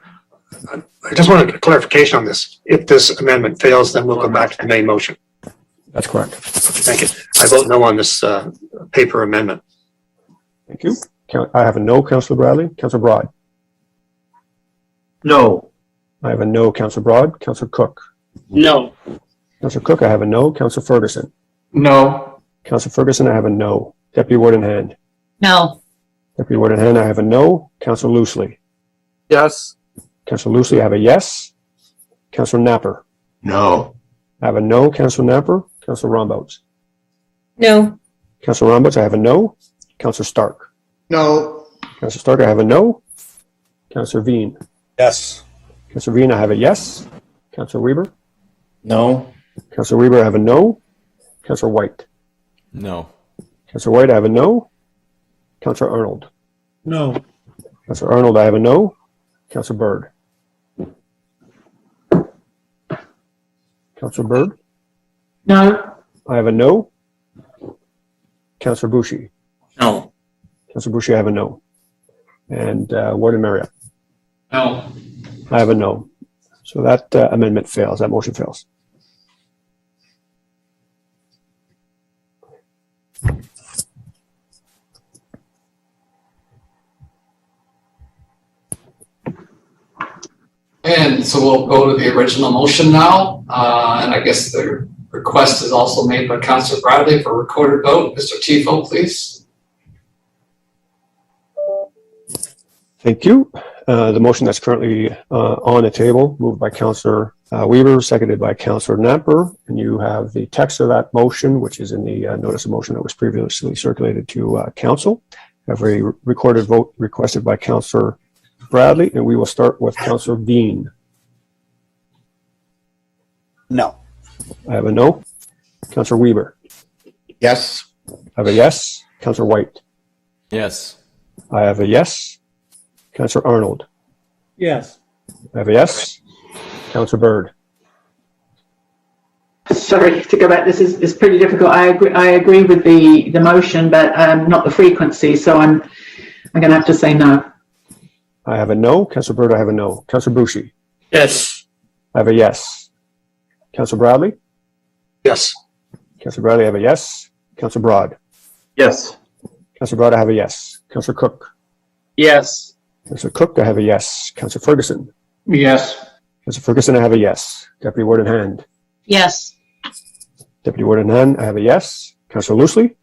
I just wanted a clarification on this. If this amendment fails, then we'll go back to the main motion. That's correct. Thank you. I vote no on this paper amendment. Thank you. I have a no, Councillor Bradley. Councillor Broad. No. I have a no, Councillor Broad. Councillor Cook. No. Councillor Cook, I have a no. Councillor Ferguson. No. Councillor Ferguson, I have a no. Deputy Warden Hand. No. Deputy Warden Hand, I have a no. Councillor Loosely. Yes. Councillor Loosely, I have a yes. Councillor Napper. No. I have a no. Councillor Napper. Councillor Rombouts. No. Councillor Rombouts, I have a no. Councillor Stark. No. Councillor Stark, I have a no. Councillor Veen. Yes. Councillor Veen, I have a yes. Councillor Weber. No. Councillor Weber, I have a no. Councillor White. No. Councillor White, I have a no. Councillor Arnold. No. Councillor Arnold, I have a no. Councillor Bird. Councillor Bird. No. I have a no. Councillor Boucher. No. Councillor Boucher, I have a no. And Warden Marriott. No. I have a no. So that amendment fails. That motion fails. And so we'll go to the original motion now. And I guess the request is also made by Councillor Bradley for recorded vote. Mr. Tifo, please. Thank you. The motion that's currently on the table, moved by Councillor Weber, seconded by Councillor Namper. And you have the text of that motion, which is in the notice of motion that was previously circulated to Council. Have a recorded vote requested by Councillor Bradley, and we will start with Councillor Veen. No. I have a no. Councillor Weber. Yes. I have a yes. Councillor White. Yes. I have a yes. Councillor Arnold. Yes. I have a yes. Councillor Bird. Sorry to go back. This is pretty difficult. I agree with the motion, but not the frequency. So I'm going to have to say no. I have a no. Councillor Bird, I have a no. Councillor Boucher. Yes. I have a yes. Councillor Bradley. Yes. Councillor Bradley, I have a yes. Councillor Broad. Yes. Councillor Broad, I have a yes. Councillor Cook. Yes. Councillor Cook, I have a yes. Councillor Ferguson. Yes. Councillor Ferguson, I have a yes. Deputy Warden Hand. Yes. Deputy Warden Hand, I have a yes. Councillor Loosely.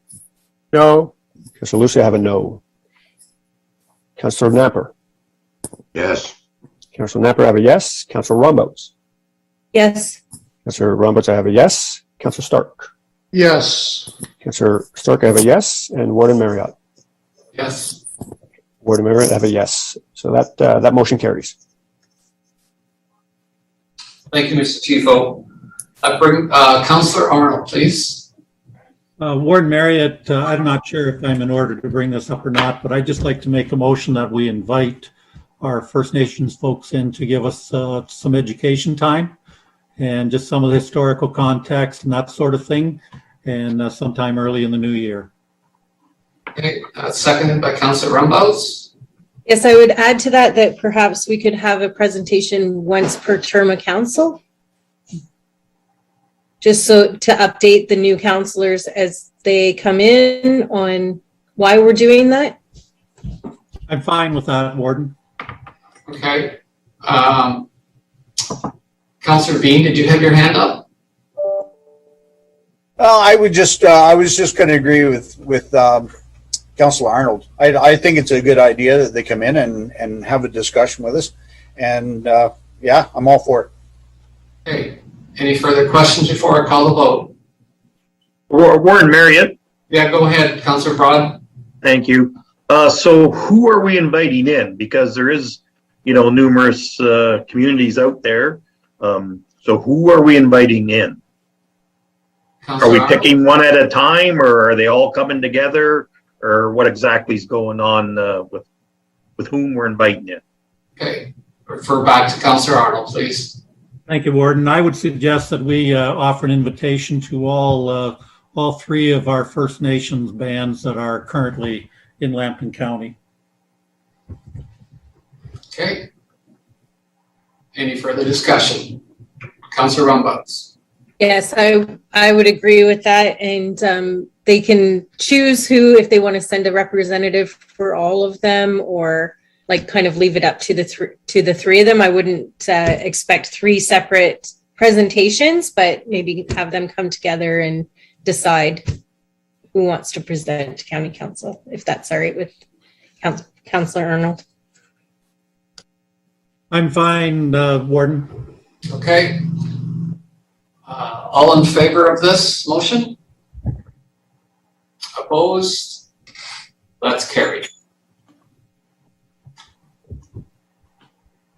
No. Councillor Loosely, I have a no. Councillor Napper. Yes. Councillor Napper, I have a yes. Councillor Rombouts. Yes. Councillor Rombouts, I have a yes. Councillor Stark. Yes. Councillor Stark, I have a yes. And Warden Marriott. Yes. Warden Marriott, I have a yes. So that motion carries. Thank you, Mr. Tifo. I bring Councillor Arnold, please. Warden Marriott, I'm not sure if I'm in order to bring this up or not, but I'd just like to make a motion that we invite our First Nations folks in to give us some education time and just some of the historical context and that sort of thing, and sometime early in the new year. Okay, seconded by Councillor Rombouts. Yes, I would add to that perhaps we could have a presentation once per term of council. Just so to update the new councillors as they come in on why we're doing that. I'm fine with that, Warden. Okay. Councillor Bean, did you have your hand up? Well, I was just going to agree with Councillor Arnold. I think it's a good idea that they come in and have a discussion with us, and yeah, I'm all for it. Okay. Any further questions before I call the vote? Warren Marriott. Yeah, go ahead, Councillor Broad. Thank you. So who are we inviting in? Because there is, numerous communities out there. So who are we inviting in? Are we picking one at a time, or are they all coming together, or what exactly is going on with whom we're inviting in? Okay, refer back to Councillor Arnold, please. Thank you, Warden. I would suggest that we offer an invitation to all three of our First Nations bands that are currently in Lambton County. Okay. Any further discussion? Councillor Rombouts. Yes, I would agree with that, and they can choose who, if they want to send a representative for all of them, or like kind of leave it up to the three of them. I wouldn't expect three separate presentations, but maybe have them come together and decide who wants to present to County Council, if that's all right with Councillor Arnold. I'm fine, Warden. Okay. All in favor of this motion? Opposed? That's carried.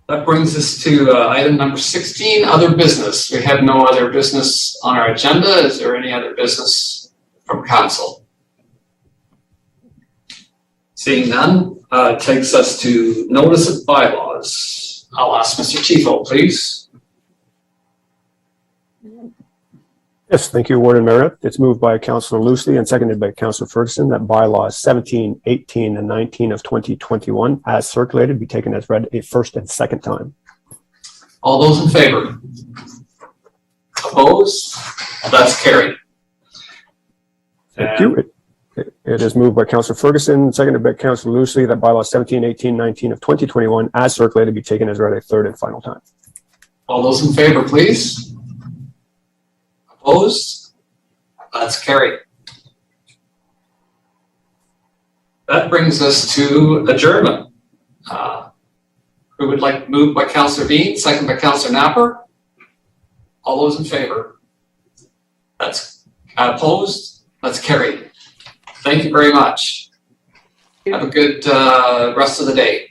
That brings us to item number 16, other business. We have no other business on our agenda. Is there any other business from council? Seeing none, it takes us to notice of bylaws. I'll ask Mr. Chiefo, please. Yes, thank you, Warden Merritt. It's moved by Councillor Loosely and seconded by Councillor Ferguson that bylaws 17, 18, and 19 of 2021 as circulated be taken as read a first and second time. All those in favor? Opposed? That's carried. Thank you. It is moved by Councillor Ferguson, seconded by Councillor Loosely that bylaws 17, 18, 19 of 2021 as circulated be taken as read a third and final time. All those in favor, please. Opposed? That's carried. That brings us to adjournment. Who would like to move by Councillor Bean, second by Councillor Napper? All those in favor? That's opposed? That's carried. Thank you very much. Have a good rest of the day.